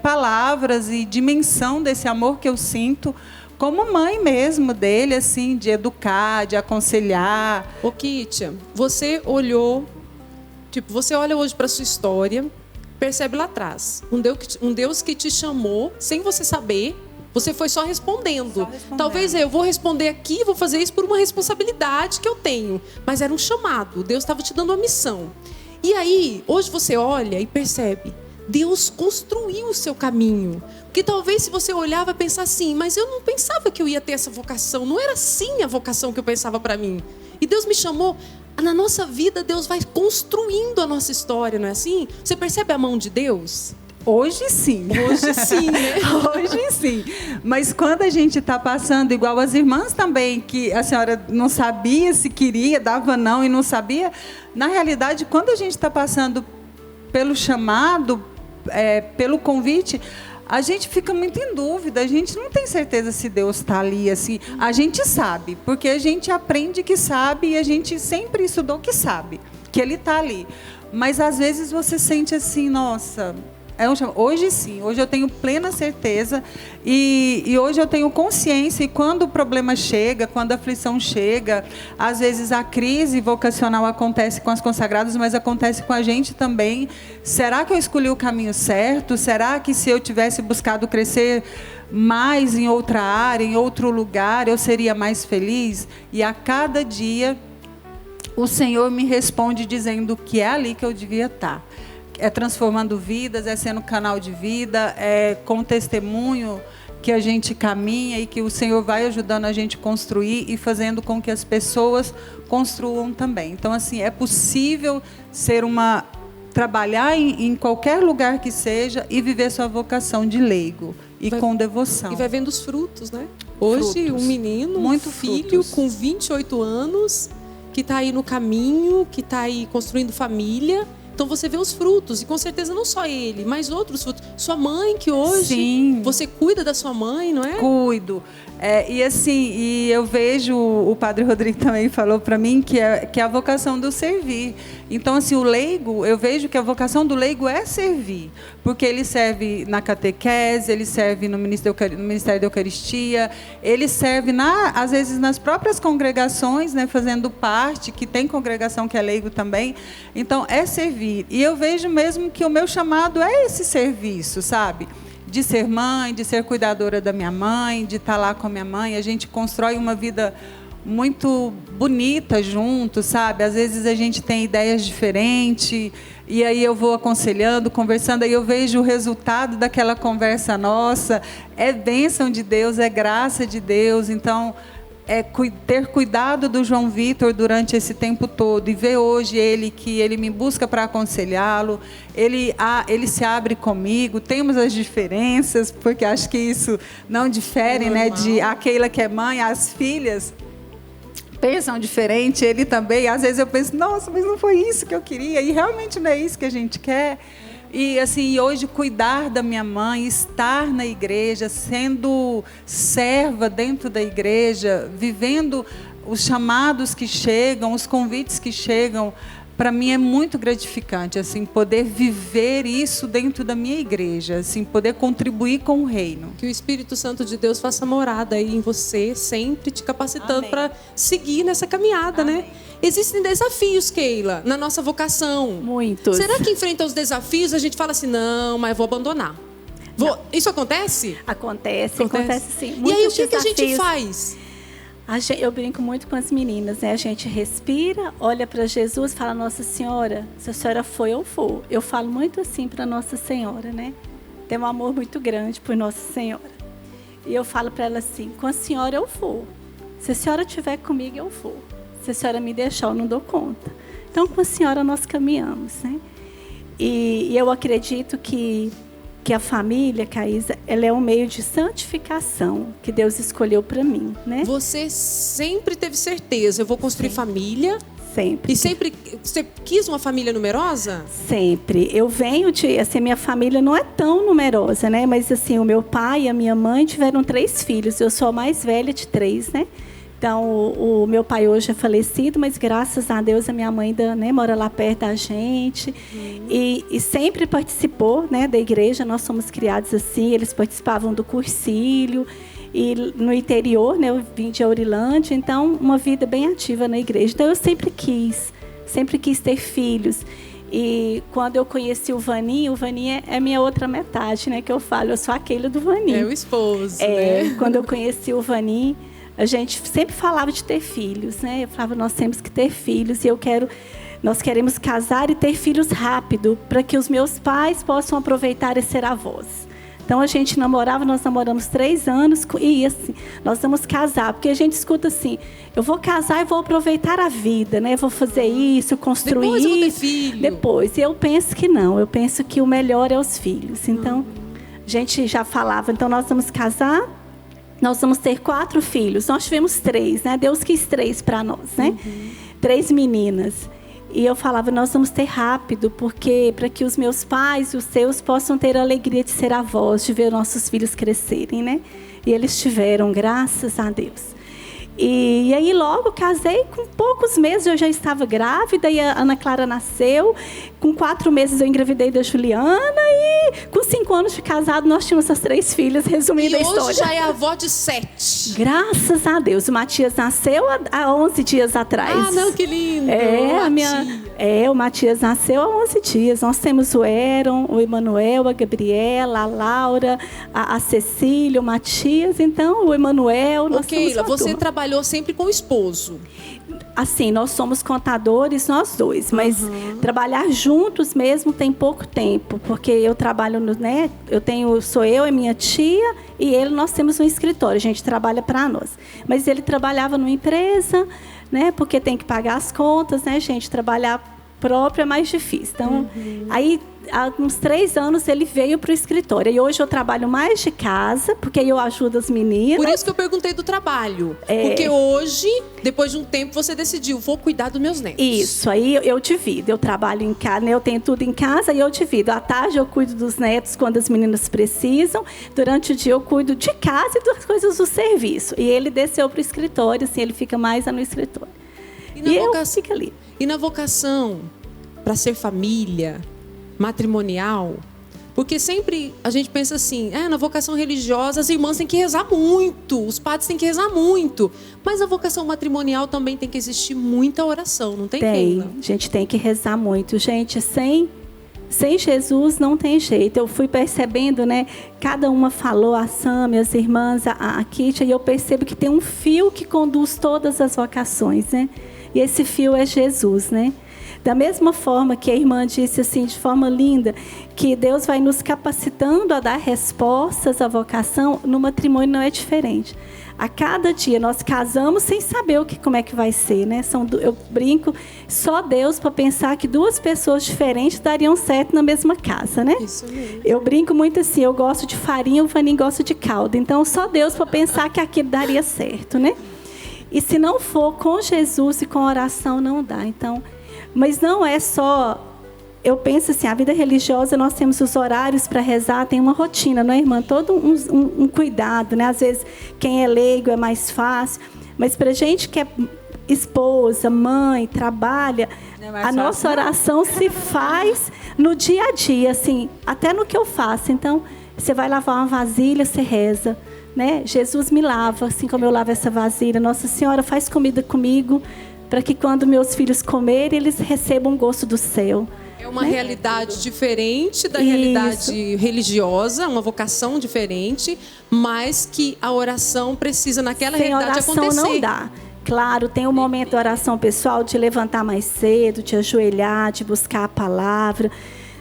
palavras e dimensão desse amor que eu sinto, como mãe mesmo dele, assim, de educar, de aconselhar. Ô, Kítia, você olhou, você olha hoje para a sua história, percebe lá atrás, um Deus que te chamou, sem você saber, você foi só respondendo. Talvez eu vou responder aqui, vou fazer isso por uma responsabilidade que eu tenho, mas era um chamado, Deus estava te dando uma missão. E aí, hoje você olha e percebe, Deus construiu o seu caminho. Porque talvez se você olhar vai pensar assim, mas eu não pensava que eu ia ter essa vocação, não era assim a vocação que eu pensava para mim. E Deus me chamou. Na nossa vida, Deus vai construindo a nossa história, não é assim? Você percebe a mão de Deus? Hoje sim. Hoje sim, né? Hoje sim. Mas quando a gente está passando, igual as irmãs também, que a senhora não sabia se queria, dava não e não sabia. Na realidade, quando a gente está passando pelo chamado, pelo convite, a gente fica muito em dúvida, a gente não tem certeza se Deus está ali, assim. A gente sabe, porque a gente aprende que sabe e a gente sempre estudou que sabe, que Ele está ali. Mas às vezes você sente assim, nossa... Hoje sim, hoje eu tenho plena certeza e hoje eu tenho consciência, e quando o problema chega, quando a aflição chega, às vezes a crise vocacional acontece com as consagradas, mas acontece com a gente também. Será que eu escolhi o caminho certo? Será que se eu tivesse buscado crescer mais em outra área, em outro lugar, eu seria mais feliz? E a cada dia o Senhor me responde dizendo que é ali que eu devia estar. É transformando vidas, é sendo canal de vida, é com testemunho que a gente caminha e que o Senhor vai ajudando a gente a construir e fazendo com que as pessoas construam também. Então, assim, é possível trabalhar em qualquer lugar que seja e viver sua vocação de leigo e com devoção. E vai vendo os frutos, né? Hoje, um menino, muito filho com 28 anos, que está aí no caminho, que está aí construindo família, Então você vê os frutos, e com certeza não só ele, mas outros frutos. Sua mãe, que hoje Sim. você cuida da sua mãe, não é? Cuido. E assim, e eu vejo, o Padre Rodrigo também falou para mim que é a vocação do servir. Então, assim, o leigo, eu vejo que a vocação do leigo é servir, porque ele serve na catequese, ele serve no Ministério da Eucaristia, ele serve, às vezes, nas próprias congregações, né, fazendo parte, que tem congregação que é leigo também. Então, é servir. E eu vejo mesmo que o meu chamado é esse serviço, sabe? De ser mãe, de ser cuidadora da minha mãe, de estar lá com a minha mãe. A gente constrói uma vida muito bonita junto, sabe? Às vezes a gente tem ideias diferentes, e aí eu vou aconselhando, conversando, aí eu vejo o resultado daquela conversa nossa. É bênção de Deus, é graça de Deus. Então, ter cuidado do João Vitor durante esse tempo todo, e ver hoje que ele me busca para aconselhá-lo, ele se abre comigo, temos as diferenças, porque acho que isso não difere, né, de a Keila que é mãe, as filhas pensam diferente, ele também. Às vezes eu penso, nossa, mas não foi isso que eu queria, e realmente não é isso que a gente quer. E assim, hoje cuidar da minha mãe, estar na igreja, sendo serva dentro da igreja, vivendo os chamados que chegam, os convites que chegam, para mim é muito gratificante, assim, poder viver isso dentro da minha igreja, assim, poder contribuir com o reino. Que o Espírito Santo de Deus faça morada aí em você, sempre te capacitando para seguir nessa caminhada, né? Existem desafios, Keila, na nossa vocação. Muitos. Será que enfrenta os desafios a gente fala assim, não, mas eu vou abandonar? Isso acontece? Acontece sim. E aí o que a gente faz? Eu brinco muito com as meninas, né? A gente respira, olha para Jesus e fala, Nossa Senhora, se a senhora foi, eu vou. Eu falo muito assim para Nossa Senhora, né? Tem um amor muito grande por Nossa Senhora. E eu falo para ela assim, com a senhora eu vou. Se a senhora estiver comigo, eu vou. Se a senhora me deixar, eu não dou conta. Então, com a senhora nós caminhamos, né? E eu acredito que a família, Caísa, ela é um meio de santificação que Deus escolheu para mim, né? Você sempre teve certeza, eu vou construir família? Sempre. E sempre, você quis uma família numerosa? Sempre. Eu venho de, assim, minha família não é tão numerosa, né? Mas assim, o meu pai e a minha mãe tiveram 3 filhos. Eu sou a mais velha de 3, né? Então, o meu pai hoje é falecido, mas graças a Deus a minha mãe ainda, né, mora lá perto da gente. E sempre participou, né, da igreja. Nós somos criados assim, eles participavam do cursílio. E no interior, né, eu vim de Aurilândia, então uma vida bem ativa na igreja. Então eu sempre quis ter filhos. E quando eu conheci o Vaninho é minha outra metade, né, que eu falo, eu sou a Keila do Vaninho. É o esposo, né? Quando eu conheci o Vaninho, a gente sempre falava de ter filhos, né? Eu falava, nós temos que ter filhos e nós queremos casar e ter filhos rápido, para que os meus pais possam aproveitar e ser avós. Então a gente namorava, nós namoramos 3 anos e assim, nós vamos casar, porque a gente escuta assim, eu vou casar e vou aproveitar a vida, né? Vou fazer isso, construir depois eu vou ter isso. filho. Depois. E eu penso que não, eu penso que o melhor é os filhos. Então, a gente já falava, então nós vamos casar, nós vamos ter 4 filhos. Nós tivemos 3, né? Deus quis 3 para nós, né? 3 meninas. E eu falava, nós vamos ter rápido, porque para que os meus pais e os seus possam ter a alegria de ser avós, de ver nossos filhos crescerem, né? E eles tiveram, graças a Deus. E aí logo casei, com poucos meses eu já estava grávida e a Ana Clara nasceu. Com 4 meses eu engravidei da Juliana e com 5 anos de casado nós tínhamos as 3 filhas, resumindo a história. E hoje já é avó de 7. Graças a Deus. O Matias nasceu há 11 dias atrás. Ah, não, que lindo. O Matias nasceu há 11 dias. Nós temos o Eron, o Emanuel, a Gabriela, a Laura, a Cecília, o Matias. Então, o Emanuel. Keila, você trabalhou sempre com o esposo. Assim, nós somos contadores, nós dois, mas trabalhar juntos mesmo tem pouco tempo, porque eu trabalho, né? Sou eu e minha tia e ele, nós temos um escritório, a gente trabalha para nós. Mas ele trabalhava numa empresa, né? Porque tem que pagar as contas, né, gente? Trabalhar próprio é mais difícil. Então, aí há uns 3 anos ele veio para o escritório. E hoje eu trabalho mais de casa, porque eu ajudo as meninas. Por isso que eu perguntei do trabalho. Porque hoje, depois de um tempo, você decidiu, vou cuidar dos meus netos. Isso, aí eu divido. Eu trabalho em casa, né? Eu tenho tudo em casa e eu divido. À tarde eu cuido dos netos quando as meninas precisam. Durante o dia eu cuido de casa e das coisas do serviço. E ele desceu para o escritório, assim, ele fica mais no escritório. E eu fico ali. E na vocação, para ser família, matrimonial, porque sempre a gente pensa assim, na vocação religiosa as irmãs têm que rezar muito, os padres têm que rezar muito, mas a vocação matrimonial também tem que existir muita oração, não tem? Tem, a gente tem que rezar muito. Gente, sem Jesus não tem jeito. Eu fui percebendo, né? Cada uma falou, a Sâmia, as irmãs, a Kítia, e eu percebo que tem um fio que conduz todas as vocações, né? E esse fio é Jesus, né? Da mesma forma que a irmã disse assim, de forma linda, que Deus vai nos capacitando a dar respostas à vocação, no matrimônio não é diferente. A cada dia nós casamos sem saber como é que vai ser, né? Eu brinco, só Deus para pensar que 2 pessoas diferentes dariam certo na mesma casa, né? Isso mesmo. Eu brinco muito assim, eu gosto de farinha, o Vaninho gosta de caldo. Então, só Deus para pensar que aquilo daria certo, né? E se não for com Jesus e com oração, não dá. Então, mas não é só... Eu penso assim, a vida religiosa, nós temos os horários para rezar, tem uma rotina, não é, irmã? Todo um cuidado, né? Às vezes, quem é leigo é mais fácil. Mas para gente que é esposa, mãe, trabalha, a nossa oração se faz no dia a dia, assim, até no que eu faço. Então, você vai lavar uma vasilha, você reza. Né? Jesus me lava, assim como eu lavo essa vasilha. Nossa Senhora, faz comida comigo, para que quando meus filhos comerem, eles recebam o gosto do céu. É uma realidade diferente da realidade religiosa, uma vocação diferente, mas que a oração precisa naquela realidade acontecer. Sem oração não dá. Claro, tem o momento da oração pessoal, de levantar mais cedo, de ajoelhar, de buscar a palavra,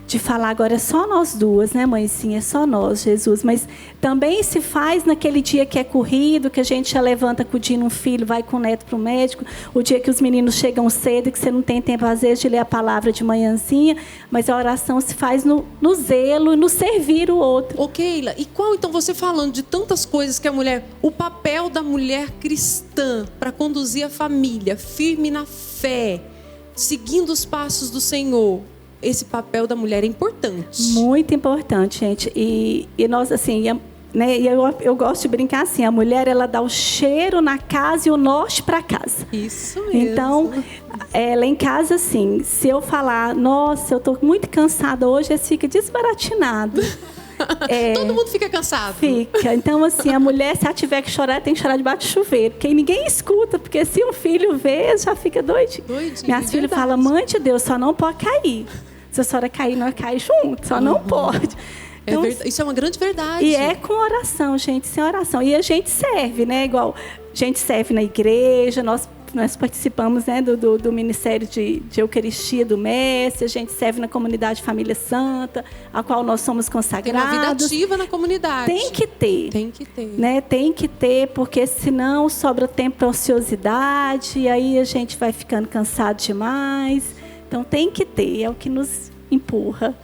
de falar agora é só nós duas, né, mãezinha? É só nós, Jesus. Mas também se faz naquele dia que é corrido, que a gente já levanta acudindo um filho, vai com o neto para o médico, o dia que os meninos chegam cedo, que você não tem tempo, às vezes, de ler a palavra de manhãzinha, mas a oração se faz no zelo e no servir o outro. Ô, Keila, e qual, então, você falando de tantas coisas que a mulher, o papel da mulher cristã para conduzir a família, firme na fé, seguindo os passos do Senhor, esse papel da mulher é importante. Muito importante, gente. E nós, assim, né, eu gosto de brincar assim, a mulher, ela dá o cheiro na casa e o norte para casa. Isso mesmo. Então, ela em casa, assim, se eu falar, nossa, eu estou muito cansada hoje, ela fica desbaratinado. Todo mundo fica cansado. Fica. Então, assim, a mulher, se ela tiver que chorar, tem que chorar debaixo do chuveiro. Porque ninguém escuta, porque se um filho vê, já fica doidinho. Minhas filhas falam, mãe de Deus, só não pode cair. Se a senhora cair, nós cai junto, só não pode. Então, isso é uma grande verdade. E é com oração, gente, sem oração. E a gente serve, né? Igual a gente serve na igreja, nós participamos, né, do Ministério de Eucaristia do Mestre, a gente serve na comunidade Família Santa, a qual nós somos consagrados. Tem uma vida ativa na comunidade. Tem que ter. Tem que ter. Né? Tem que ter, porque senão sobra tempo para ociosidade, e aí a gente vai ficando cansado demais. Então tem que ter, é o que nos empurra.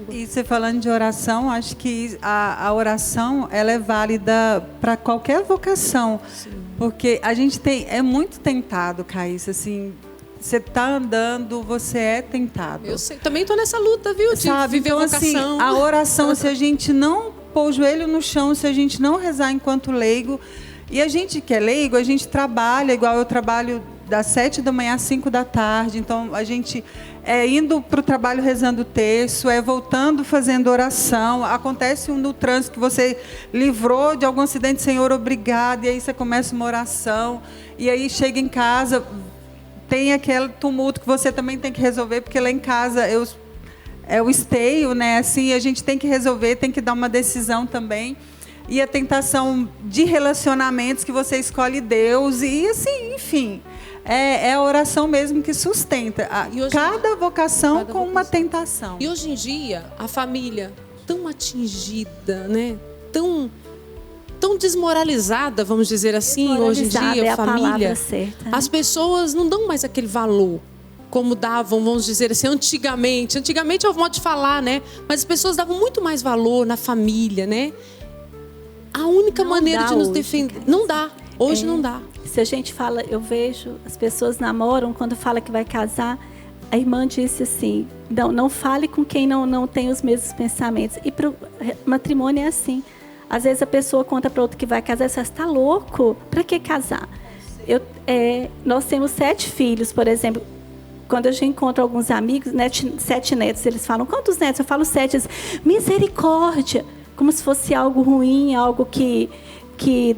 E você falando de oração, acho que a oração ela é válida para qualquer vocação. Sim. Porque a gente é muito tentado, Caíssa, assim, você está andando, você é tentado. Eu sei, também estou nessa luta, viu, de viver então, a vocação. Assim, a oração, se a gente não pôr o joelho no chão, se a gente não rezar enquanto leigo, e a gente que é leigo, a gente trabalha, igual eu trabalho das 7 da manhã às 5 da tarde, então a gente indo para o trabalho rezando o terço, voltando fazendo oração, acontece no trânsito que você livrou de algum acidente, Senhor, obrigado, e aí você começa uma oração, e aí chega em casa, tem aquele tumulto que você também tem que resolver, porque lá em casa é o esteio, né? Assim, a gente tem que resolver, tem que dar uma decisão também. E a tentação de relacionamentos que você escolhe Deus, e assim, enfim, é a oração mesmo que sustenta cada vocação com uma tentação. E hoje em dia, a família tão atingida, né? Tão desmoralizada, vamos dizer assim, hoje em dia, é a família. Palavra certa, né? As pessoas não dão mais aquele valor. como davam, vamos dizer assim, antigamente. Antigamente é o modo de falar, né? Mas as pessoas davam muito mais valor na família, né? A única maneira de nos defender... Não dá. Hoje não dá. Se a gente fala, eu vejo, as pessoas namoram, quando fala que vai casar, a irmã disse assim, não fale com quem não tem os mesmos pensamentos. E para o matrimônio é assim. Às vezes a pessoa conta para outra que vai casar, você está louco? Para que casar? Nós temos 7 filhos, por exemplo. Quando eu já encontro alguns amigos, 7 netos, eles falam, quantos netos? Eu falo 7, eles, misericórdia. Como se fosse algo ruim, algo que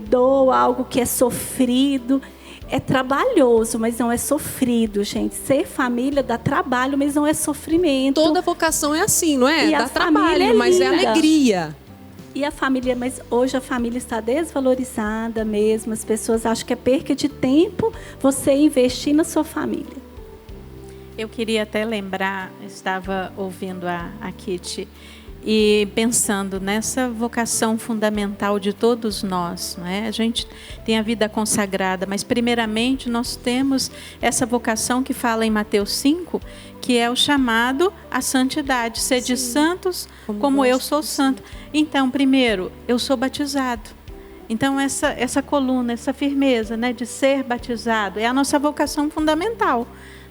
doa, algo que é sofrido. É trabalhoso, mas não é sofrido, gente. Ser família dá trabalho, mas não é sofrimento. Toda vocação é assim, não é? E dá trabalho, mas é alegria. E a família, mas hoje a família está desvalorizada mesmo. As pessoas acham que é perca de tempo você investir na sua família. Eu queria até lembrar, estava ouvindo a Kitty e pensando nessa vocação fundamental de todos nós, não é? A gente tem a vida consagrada, mas primeiramente nós temos essa vocação que fala em Mateus 5, que é o chamado à santidade, sede santos como eu sou santo. Então, primeiro, eu sou batizado. Então, essa coluna, essa firmeza, né, de ser batizado é a nossa vocação fundamental,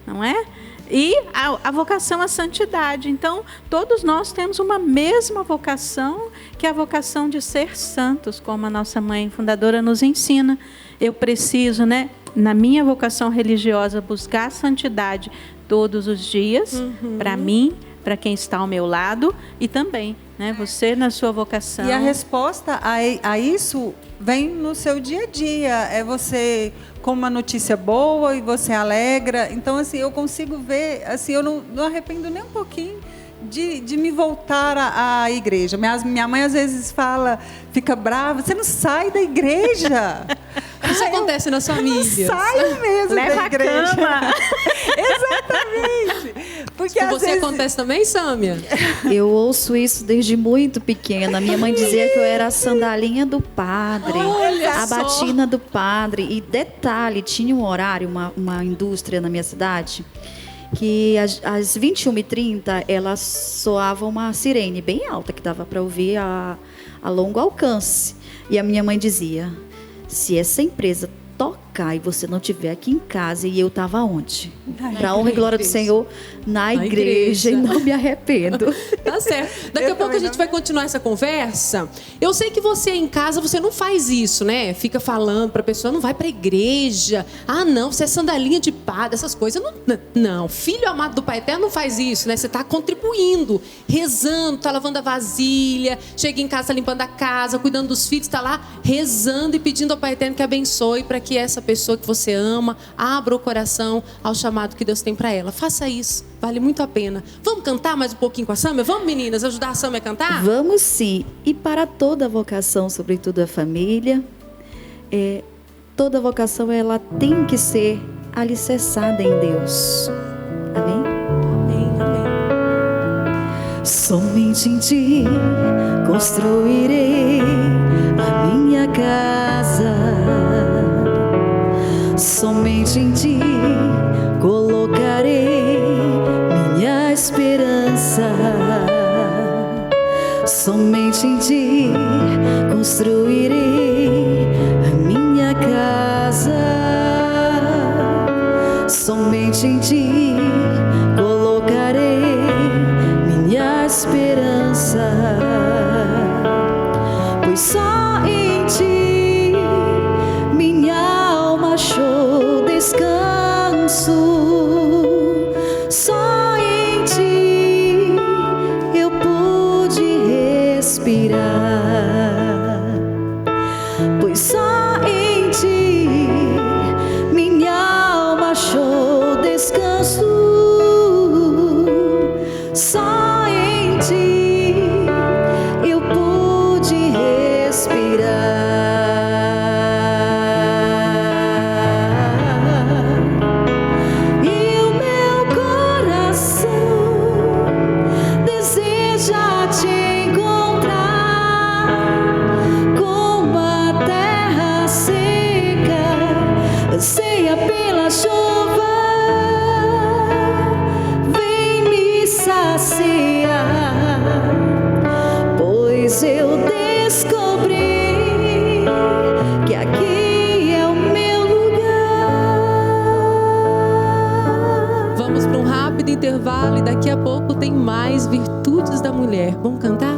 não é? E a vocação à santidade. Então, todos nós temos uma mesma vocação, que é a vocação de ser santos, como a nossa mãe fundadora nos ensina. Eu preciso, né, na minha vocação religiosa, buscar a santidade todos os dias, para mim, para quem está ao meu lado, e também, né, você na sua vocação. E a resposta a isso vem no seu dia a dia. É você com uma notícia boa e você alegra. Então, assim, eu consigo ver, assim, eu não arrependo nem um pouquinho de me voltar à igreja. Minha mãe às vezes fala, fica brava, você não sai da igreja. Isso acontece nas famílias. Não sai mesmo Leva da igreja. a cama. Exatamente. Porque Com às você vezes... acontece também, Sâmia? Eu ouço isso desde muito pequena. Minha mãe dizia que eu era a sandalinha do padre, a batina do padre. E detalhe, tinha um horário, uma indústria na minha cidade, que às 21h30 ela soava uma sirene bem alta, que dava para ouvir a longo alcance. E a minha mãe dizia, se essa empresa tocar e você não estiver aqui em casa, e eu estava onde? Para a honra e glória do Senhor, na igreja, e não me arrependo. Tá certo. Daqui a pouco a gente vai continuar essa conversa. Eu sei que você em casa, você não faz isso, né? Fica falando para a pessoa, não vai para a igreja. Ah, não, você é sandalinha de padre, essas coisas. Não, filho amado do Pai Eterno não faz isso, né? Você está contribuindo, rezando, está lavando a vasilha, chega em casa, tá limpando a casa, cuidando dos filhos, está lá rezando e pedindo ao Pai Eterno que abençoe para que essa pessoa que você ama abra o coração ao chamado que Deus tem para ela. Faça isso, vale muito a pena. Vamos cantar mais um pouquinho com a Sâmia? Vamos, meninas, ajudar a Sâmia a cantar? Vamos sim. E para toda vocação, sobretudo a família, toda vocação ela tem que ser alicerçada em Deus. Amém? Amém, amém. Somente em ti construirei a minha casa. Somente em ti colocarei minha esperança. Somente em ti construirei a minha casa. Somente em ti colocarei minha esperança. Pois só em ti minha alma achou descanso. Só em ti eu pude respirar. Pois só em ti minha alma achou descanso. Só em ti eu pude respirar.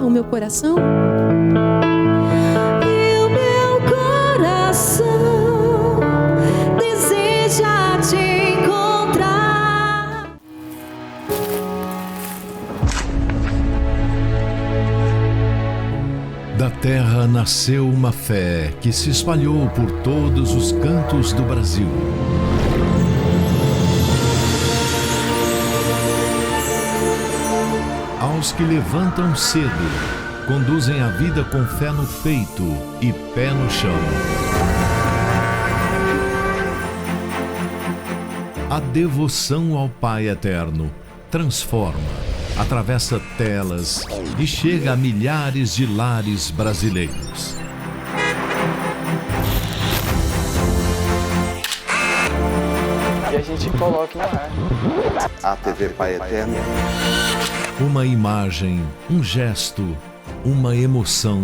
o meu coração? E o meu coração deseja te encontrar. Da terra nasceu uma fé que se espalhou por todos os cantos do Brasil. Aos que levantam cedo, conduzem a vida com fé no peito e pé no chão. A devoção ao Pai Eterno transforma, atravessa telas e chega a milhares de lares brasileiros. E a gente coloca no ar. A TV Pai Eterno. Uma imagem, um gesto, uma emoção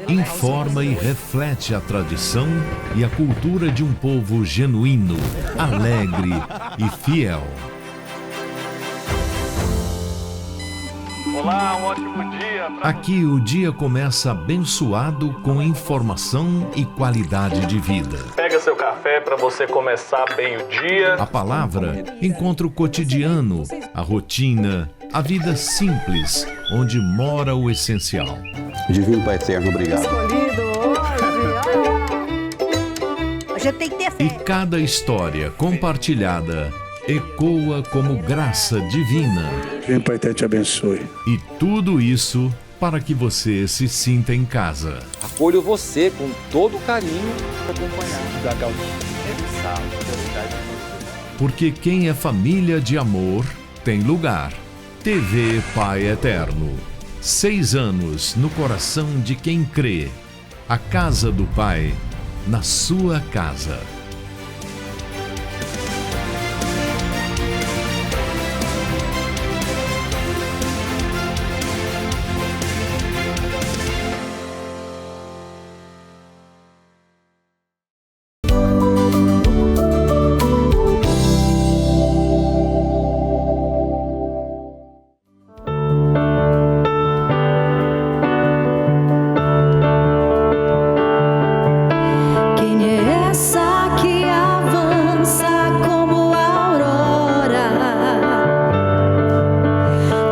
informa e reflete a tradição e a cultura de um povo genuíno, alegre e fiel. Olá, um ótimo dia. Aqui o dia começa abençoado com informação e qualidade de vida. Pega seu café para você começar bem o dia. A palavra encontra o cotidiano, a rotina, a vida simples, onde mora o essencial. Divino Pai Eterno, obrigado. Hoje tem que ter fé. E cada história compartilhada ecoa como graça divina. Divino Pai Eterno te abençoe. E tudo isso para que você se sinta em casa. Acolho você com todo carinho para acompanhar. Porque quem é família de amor tem lugar. TV Pai Eterno. 6 anos no coração de quem crê. A casa do Pai na sua casa. Quem é essa que avança como a aurora?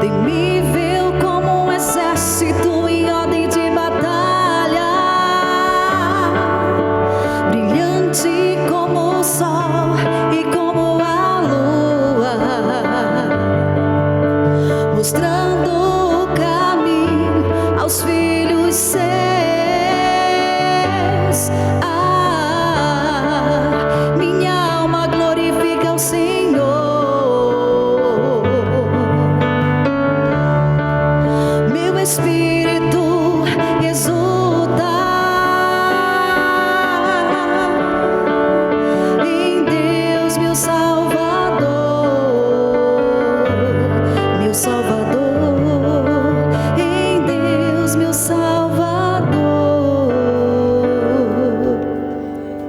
Temível como um exército em ordem de batalha, brilhante como o sol e como a lua, mostrando o caminho aos filhos seus. Minha alma glorifica o Senhor, meu espírito exulta em Deus, meu Salvador, em Deus, meu Salvador.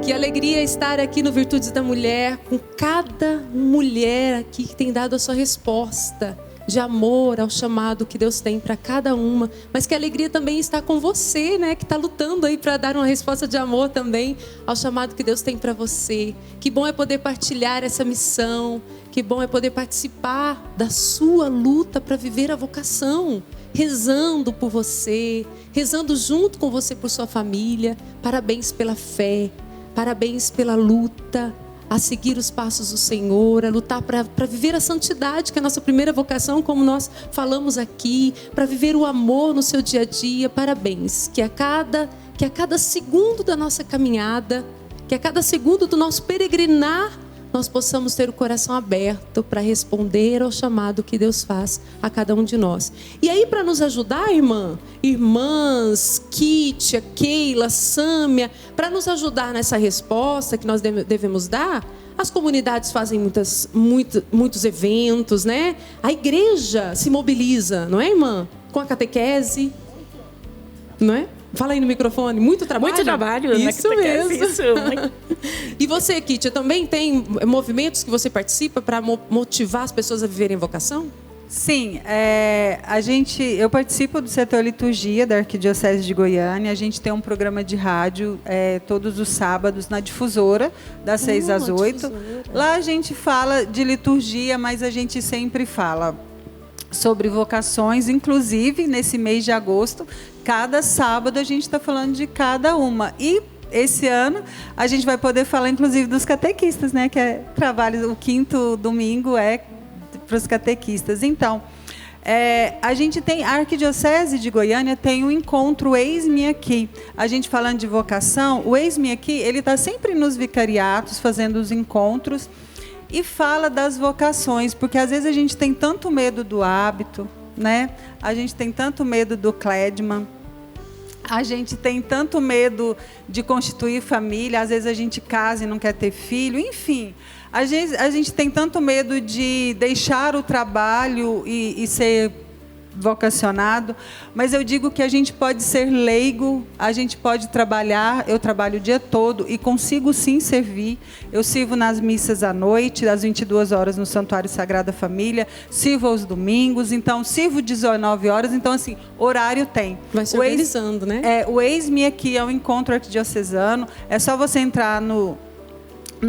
Que alegria estar aqui no Virtudes da Mulher, com cada mulher aqui que tem dado a sua resposta de amor ao chamado que Deus tem para cada uma. Mas que alegria também estar com você, né? Que está lutando aí para dar uma resposta de amor também ao chamado que Deus tem para você. Que bom é poder partilhar essa missão. Que bom é poder participar da sua luta para viver a vocação. Rezando por você, rezando junto com você por sua família. Parabéns pela fé. Parabéns pela luta, a seguir os passos do Senhor, a lutar para viver a santidade, que é a nossa primeira vocação, como nós falamos aqui, para viver o amor no seu dia a dia. Parabéns, que a cada segundo da nossa caminhada, que a cada segundo do nosso peregrinar, nós possamos ter o coração aberto para responder ao chamado que Deus faz a cada um de nós. E aí, para nos ajudar, irmãs, Kítia, Keila, Sâmia, para nos ajudar nessa resposta que nós devemos dar, as comunidades fazem muitos eventos, né? A igreja se mobiliza, não é, irmã? Com a catequese, não é? Fala aí no microfone, muito trabalho? Muito trabalho. Isso mesmo. Isso. E você, Kítia, também tem movimentos que você participa para motivar as pessoas a viverem vocação? Sim, eu participo do setor liturgia da Arquidiocese de Goiânia. A gente tem um programa de rádio todos os sábados na Difusora, das 6 às 8. Lá a gente fala de liturgia, mas a gente sempre fala sobre vocações, inclusive nesse mês de agosto, cada sábado a gente está falando de cada uma. E esse ano a gente vai poder falar, inclusive, dos catequistas, né? Que é trabalho, o 5º domingo é para os catequistas. Então, a gente tem, a Arquidiocese de Goiânia tem um encontro Eis-me Aqui. A gente falando de vocação, o Eis-me Aqui, ele está sempre nos vicariatos, fazendo os encontros, e fala das vocações, porque às vezes a gente tem tanto medo do hábito, né? A gente tem tanto medo do cledma, a gente tem tanto medo de constituir família, às vezes a gente casa e não quer ter filho, enfim. A gente tem tanto medo de deixar o trabalho e ser vocacionado, mas eu digo que a gente pode ser leigo, a gente pode trabalhar, eu trabalho o dia todo e consigo sim servir. Eu sirvo nas missas à noite, às 22 horas no Santuário Sagrada Família, sirvo aos domingos, então sirvo 19 horas, então assim, horário tem. Vai se organizando, né? O Eis-me Aqui é um encontro arquidiocesano, é só você entrar no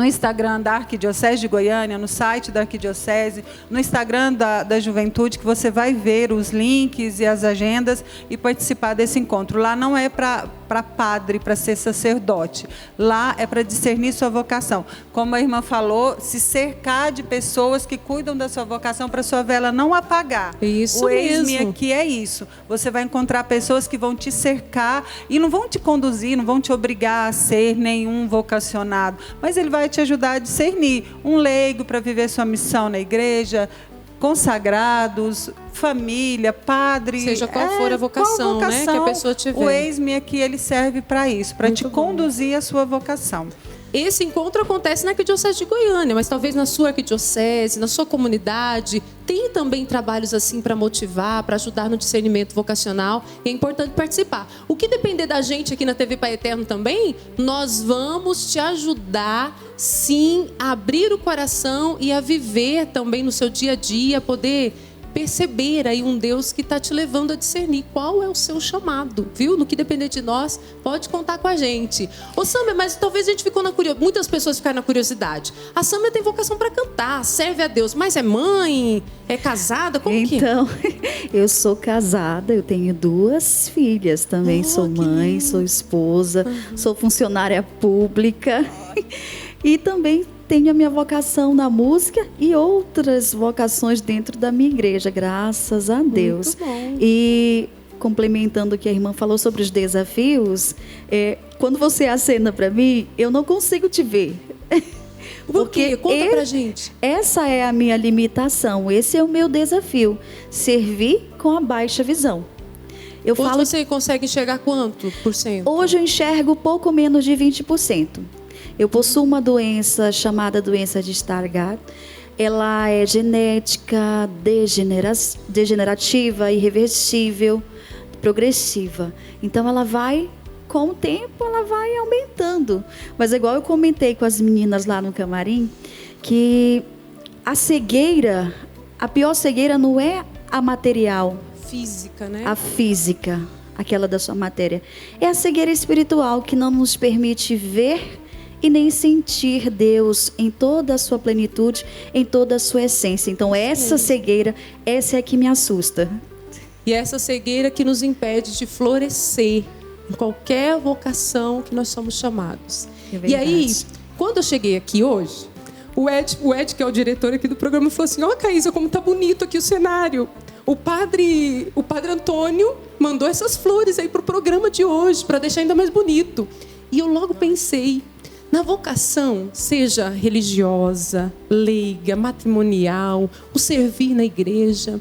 Instagram da Arquidiocese de Goiânia, no site da Arquidiocese, no Instagram da Juventude, que você vai ver os links e as agendas e participar desse encontro. Lá não é para padre, para ser sacerdote. Lá é para discernir sua vocação. Como a irmã falou, se cercar de pessoas que cuidam da sua vocação para sua vela não apagar. Isso o Eis-me mesmo. Aqui é isso. Você vai encontrar pessoas que vão te cercar e não vão te conduzir, não vão te obrigar a ser nenhum vocacionado, mas ele vai te ajudar a discernir um leigo para viver sua missão na igreja, consagrados, família, padre, seja qual for a vocação, né, que a pessoa tiver. O Eis-me Aqui, ele serve para isso, para te conduzir à sua vocação. Esse encontro acontece na Arquidiocese de Goiânia, mas talvez na sua arquidiocese, na sua comunidade, tem também trabalhos assim para motivar, para ajudar no discernimento vocacional, e é importante participar. O que depender da gente aqui na TV Pai Eterno também, nós vamos te ajudar, sim, a abrir o coração e a viver também no seu dia a dia, poder perceber aí um Deus que está te levando a discernir qual é o seu chamado, viu? No que depender de nós, pode contar com a gente. Ô Sâmia, mas talvez a gente ficou na curiosidade, muitas pessoas ficaram na curiosidade. A Sâmia tem vocação para cantar, serve a Deus, mas é mãe, é casada, como que é? Então, eu sou casada, eu tenho 2 filhas também, sou mãe, sou esposa, sou funcionária pública e também tenho a minha vocação na música e outras vocações dentro da minha igreja, graças a Deus. Muito bom. E complementando o que a irmã falou sobre os desafios, quando você acena para mim, eu não consigo te ver. Por quê? Conta pra gente. Essa é a minha limitação, esse é o meu desafio, servir com a baixa visão. Hoje você consegue enxergar quanto por cento? Hoje eu enxergo pouco menos de 20%. Eu possuo uma doença chamada doença de Stargardt. Ela é genética, degenerativa, irreversível, progressiva. Então ela vai, com o tempo, ela vai aumentando. Mas é igual eu comentei com as meninas lá no camarim, que a cegueira, a pior cegueira não é a material. Física, né? A física, aquela da sua matéria. É a cegueira espiritual que não nos permite ver e nem sentir Deus em toda a sua plenitude, em toda a sua essência. Então essa cegueira, essa é a que me assusta. E essa cegueira que nos impede de florescer em qualquer vocação que nós somos chamados. E aí, quando eu cheguei aqui hoje, o Ed, que é o diretor aqui do programa, falou assim: ó, Caísa, como tá bonito aqui o cenário. O padre Antônio mandou essas flores aí pro programa de hoje, para deixar ainda mais bonito. E eu logo pensei, na vocação, seja religiosa, leiga, matrimonial, o servir na igreja,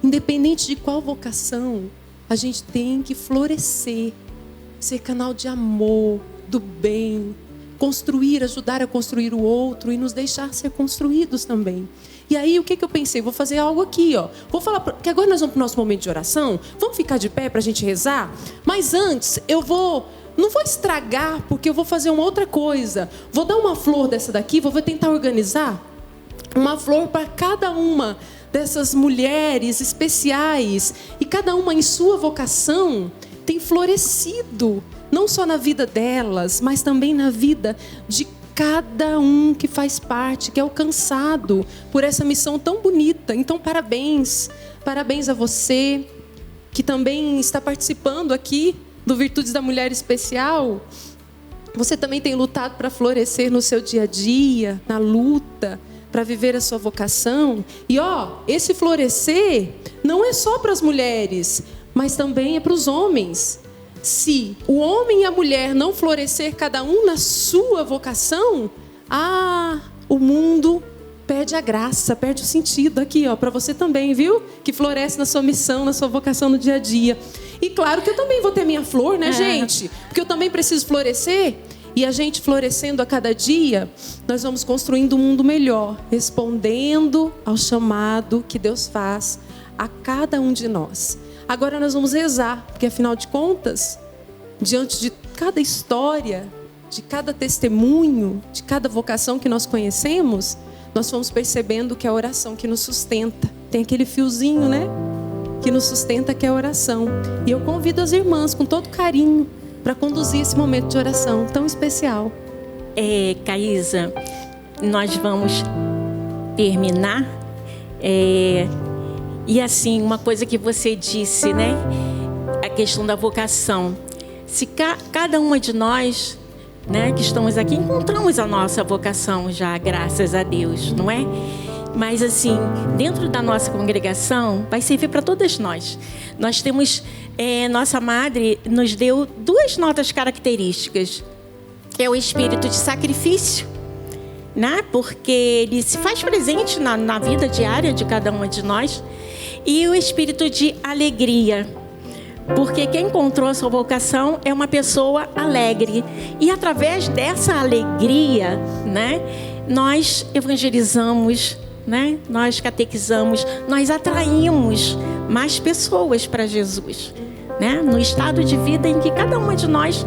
independente de qual vocação, a gente tem que florescer, ser canal de amor, do bem, construir, ajudar a construir o outro e nos deixar ser construídos também. E aí, o que eu pensei? Vou fazer algo aqui, ó. Vou falar, porque agora nós vamos para o nosso momento de oração. Vamos ficar de pé para a gente rezar? Mas antes, não vou estragar, porque eu vou fazer uma outra coisa. Vou dar uma flor dessa daqui, vou tentar organizar uma flor para cada uma dessas mulheres especiais, e cada uma em sua vocação tem florescido, não só na vida delas, mas também na vida de cada um que faz parte, que é alcançado por essa missão tão bonita. Então, parabéns a você que também está participando aqui do Virtudes da Mulher Especial. Você também tem lutado para florescer no seu dia a dia, na luta, para viver a sua vocação. E esse florescer não é só para as mulheres, mas também é para os homens. Se o homem e a mulher não florescer cada um na sua vocação, o mundo perde a graça, perde o sentido. Aqui, para você também, viu? Que floresce na sua missão, na sua vocação no dia a dia. E claro que eu também vou ter minha flor, né, gente? Porque eu também preciso florescer. E a gente florescendo a cada dia, nós vamos construindo um mundo melhor, respondendo ao chamado que Deus faz a cada um de nós. Agora nós vamos rezar, porque afinal de contas, diante de cada história, de cada testemunho, de cada vocação que nós conhecemos, nós vamos percebendo que é a oração que nos sustenta. Tem aquele fiozinho, né? Que nos sustenta, que é a oração. E eu convido as irmãs com todo carinho para conduzir esse momento de oração tão especial. Caísa, nós vamos terminar. E assim, uma coisa que você disse, né? A questão da vocação. Se cada uma de nós, né, que estamos aqui, encontramos a nossa vocação já, graças a Deus, não é? Mas assim, dentro da nossa congregação, vai servir para todas nós. Nós temos, nossa madre nos deu 2 notas características. É o espírito de sacrifício, né? Porque ele se faz presente na vida diária de cada uma de nós. E o espírito de alegria, porque quem encontrou a sua vocação é uma pessoa alegre. E através dessa alegria, né, nós evangelizamos, né, nós catequizamos, nós atraímos mais pessoas para Jesus, né, no estado de vida em que cada uma de nós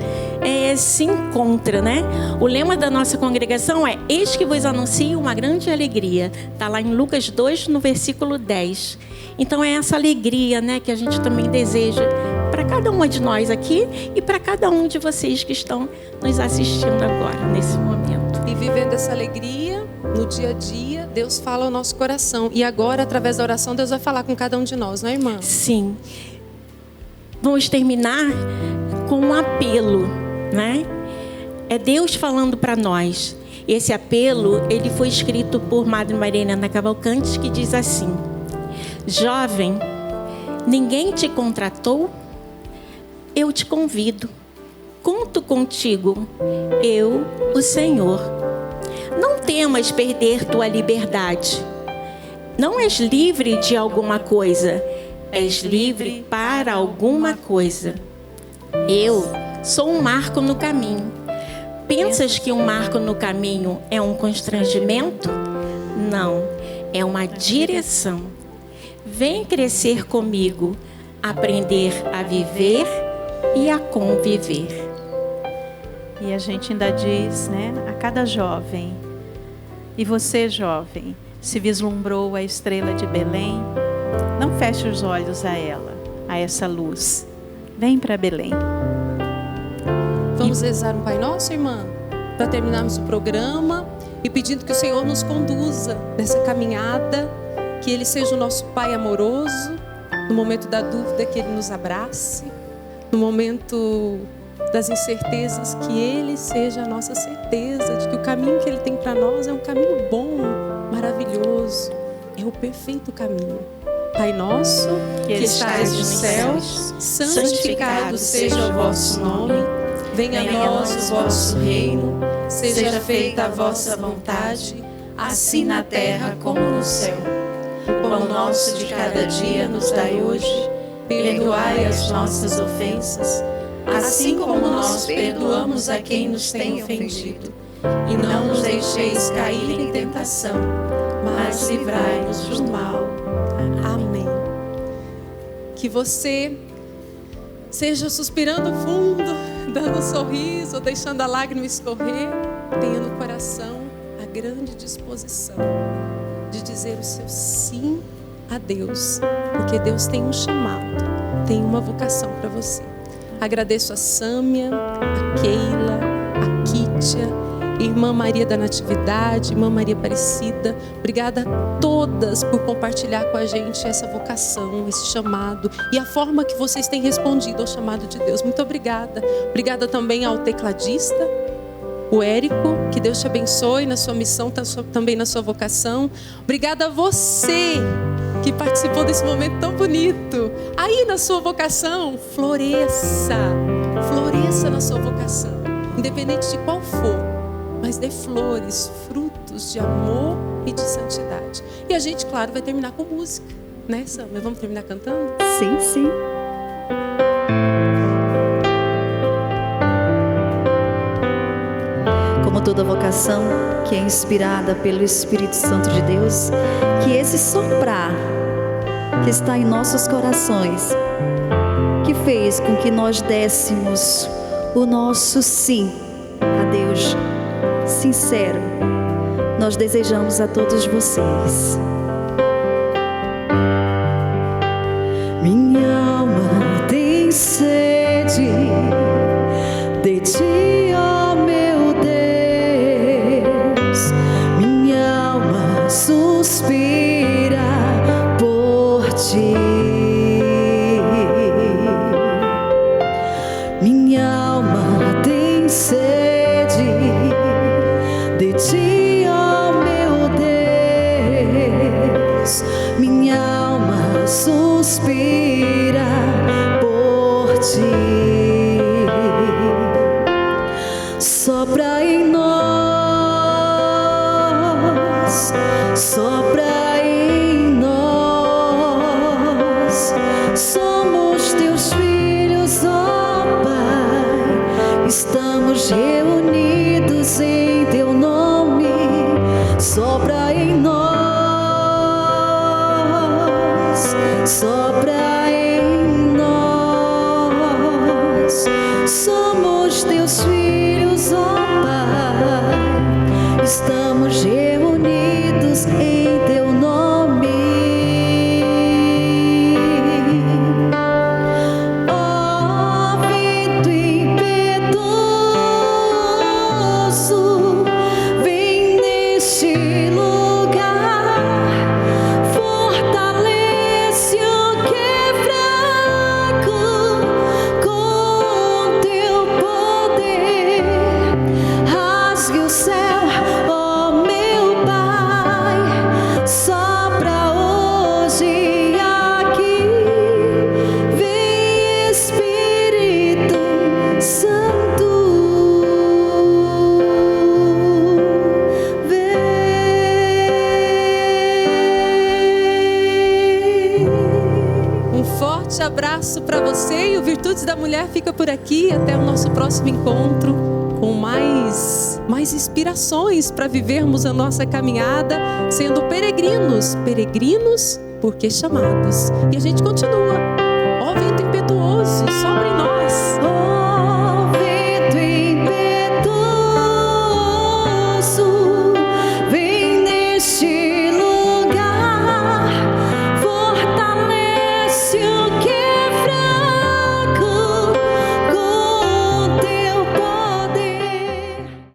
se encontra, né? O lema da nossa congregação é: eis que vos anuncio uma grande alegria. Está lá em Lucas 2, no versículo 10. Então é essa alegria, né, que a gente também deseja para cada uma de nós aqui e para cada um de vocês que estão nos assistindo agora, nesse momento. E vivendo essa alegria no dia a dia, Deus fala ao nosso coração. E agora, através da oração, Deus vai falar com cada um de nós, não é, irmã? Sim. Vamos terminar com um apelo, né? É Deus falando para nós. Esse apelo, ele foi escrito por Madre Maria Helena Cavalcante, que diz assim: jovem, ninguém te contratou? Eu te convido. Conto contigo, eu, o Senhor. Não temas perder tua liberdade. Não és livre de alguma coisa, és livre para alguma coisa. Eu sou um marco no caminho. Pensas que um marco no caminho é um constrangimento? Não, é uma direção. Vem crescer comigo, aprender a viver e a conviver. E a gente ainda diz, né, a cada jovem: e você, jovem, se vislumbrou a estrela de Belém? Não feche os olhos a ela, a essa luz. Vem para Belém. Vamos rezar um Pai Nosso, irmã, para terminarmos o programa e pedindo que o Senhor nos conduza nessa caminhada, que Ele seja o nosso Pai amoroso, no momento da dúvida que Ele nos abrace, no momento das incertezas que Ele seja a nossa certeza de que o caminho que Ele tem para nós é um caminho bom, maravilhoso, é o perfeito caminho. Pai nosso, que estais nos céus, santificado seja o vosso nome. Venha a nós o vosso reino, seja feita a vossa vontade, assim na terra como no céu. O pão nosso de cada dia nos dai hoje, perdoai as nossas ofensas, assim como nós perdoamos a quem nos tem ofendido. E não nos deixeis cair em tentação, mas livrai-nos do mal. Amém. Que você seja suspirando fundo, dando um sorriso, ou deixando a lágrima escorrer, tenha no coração a grande disposição de dizer o seu sim a Deus, porque Deus tem um chamado, tem uma vocação para você. Agradeço a Sâmia, a Keila, a Kítia, Irmã Maria da Natividade, Irmã Maria Aparecida. Obrigada a todas por compartilhar com a gente essa vocação, esse chamado e a forma que vocês têm respondido ao chamado de Deus. Muito obrigada. Obrigada também ao tecladista, o Érico, que Deus te abençoe na sua missão, também na sua vocação. Obrigada a você que participou desse momento tão bonito. Aí na sua vocação, floresça na sua vocação, independente de qual for, mas dê flores, frutos de amor e de santidade. E a gente, claro, vai terminar com música, né, Sâmia? Vamos terminar cantando? Sim, sim. Como toda vocação que é inspirada pelo Espírito Santo de Deus, que esse soprar que está em nossos corações, que fez com que nós dessemos o nosso sim a Deus sincero, nós desejamos a todos vocês. Minha alma tem sede de ti, ó meu Deus. Minha alma suspira por ti. Minha alma tem sede de ti, ó meu Deus. Minha alma suspira por ti. Sopra em nós, sopra em nós. Somos teus filhos, ó Pai. Estamos reunidos em teu nome. Sopra em nós, sopra em nós. Somos teus filhos, ó Pai. Estamos reunidos em teu nome. Ó vento impetuoso, vem neste lugar, fortalece o que é fraco com teu poder. Rasgue o céu, ó meu Pai, sopra hoje aqui. Vem Espírito Santo, vem. Um forte abraço para você, e o Virtudes da Mulher fica por aqui. Até o nosso próximo encontro, com mais inspirações para vivermos a nossa caminhada, sendo peregrinos porque chamados. E a gente continua. Ó vento impetuoso, sopra em nós.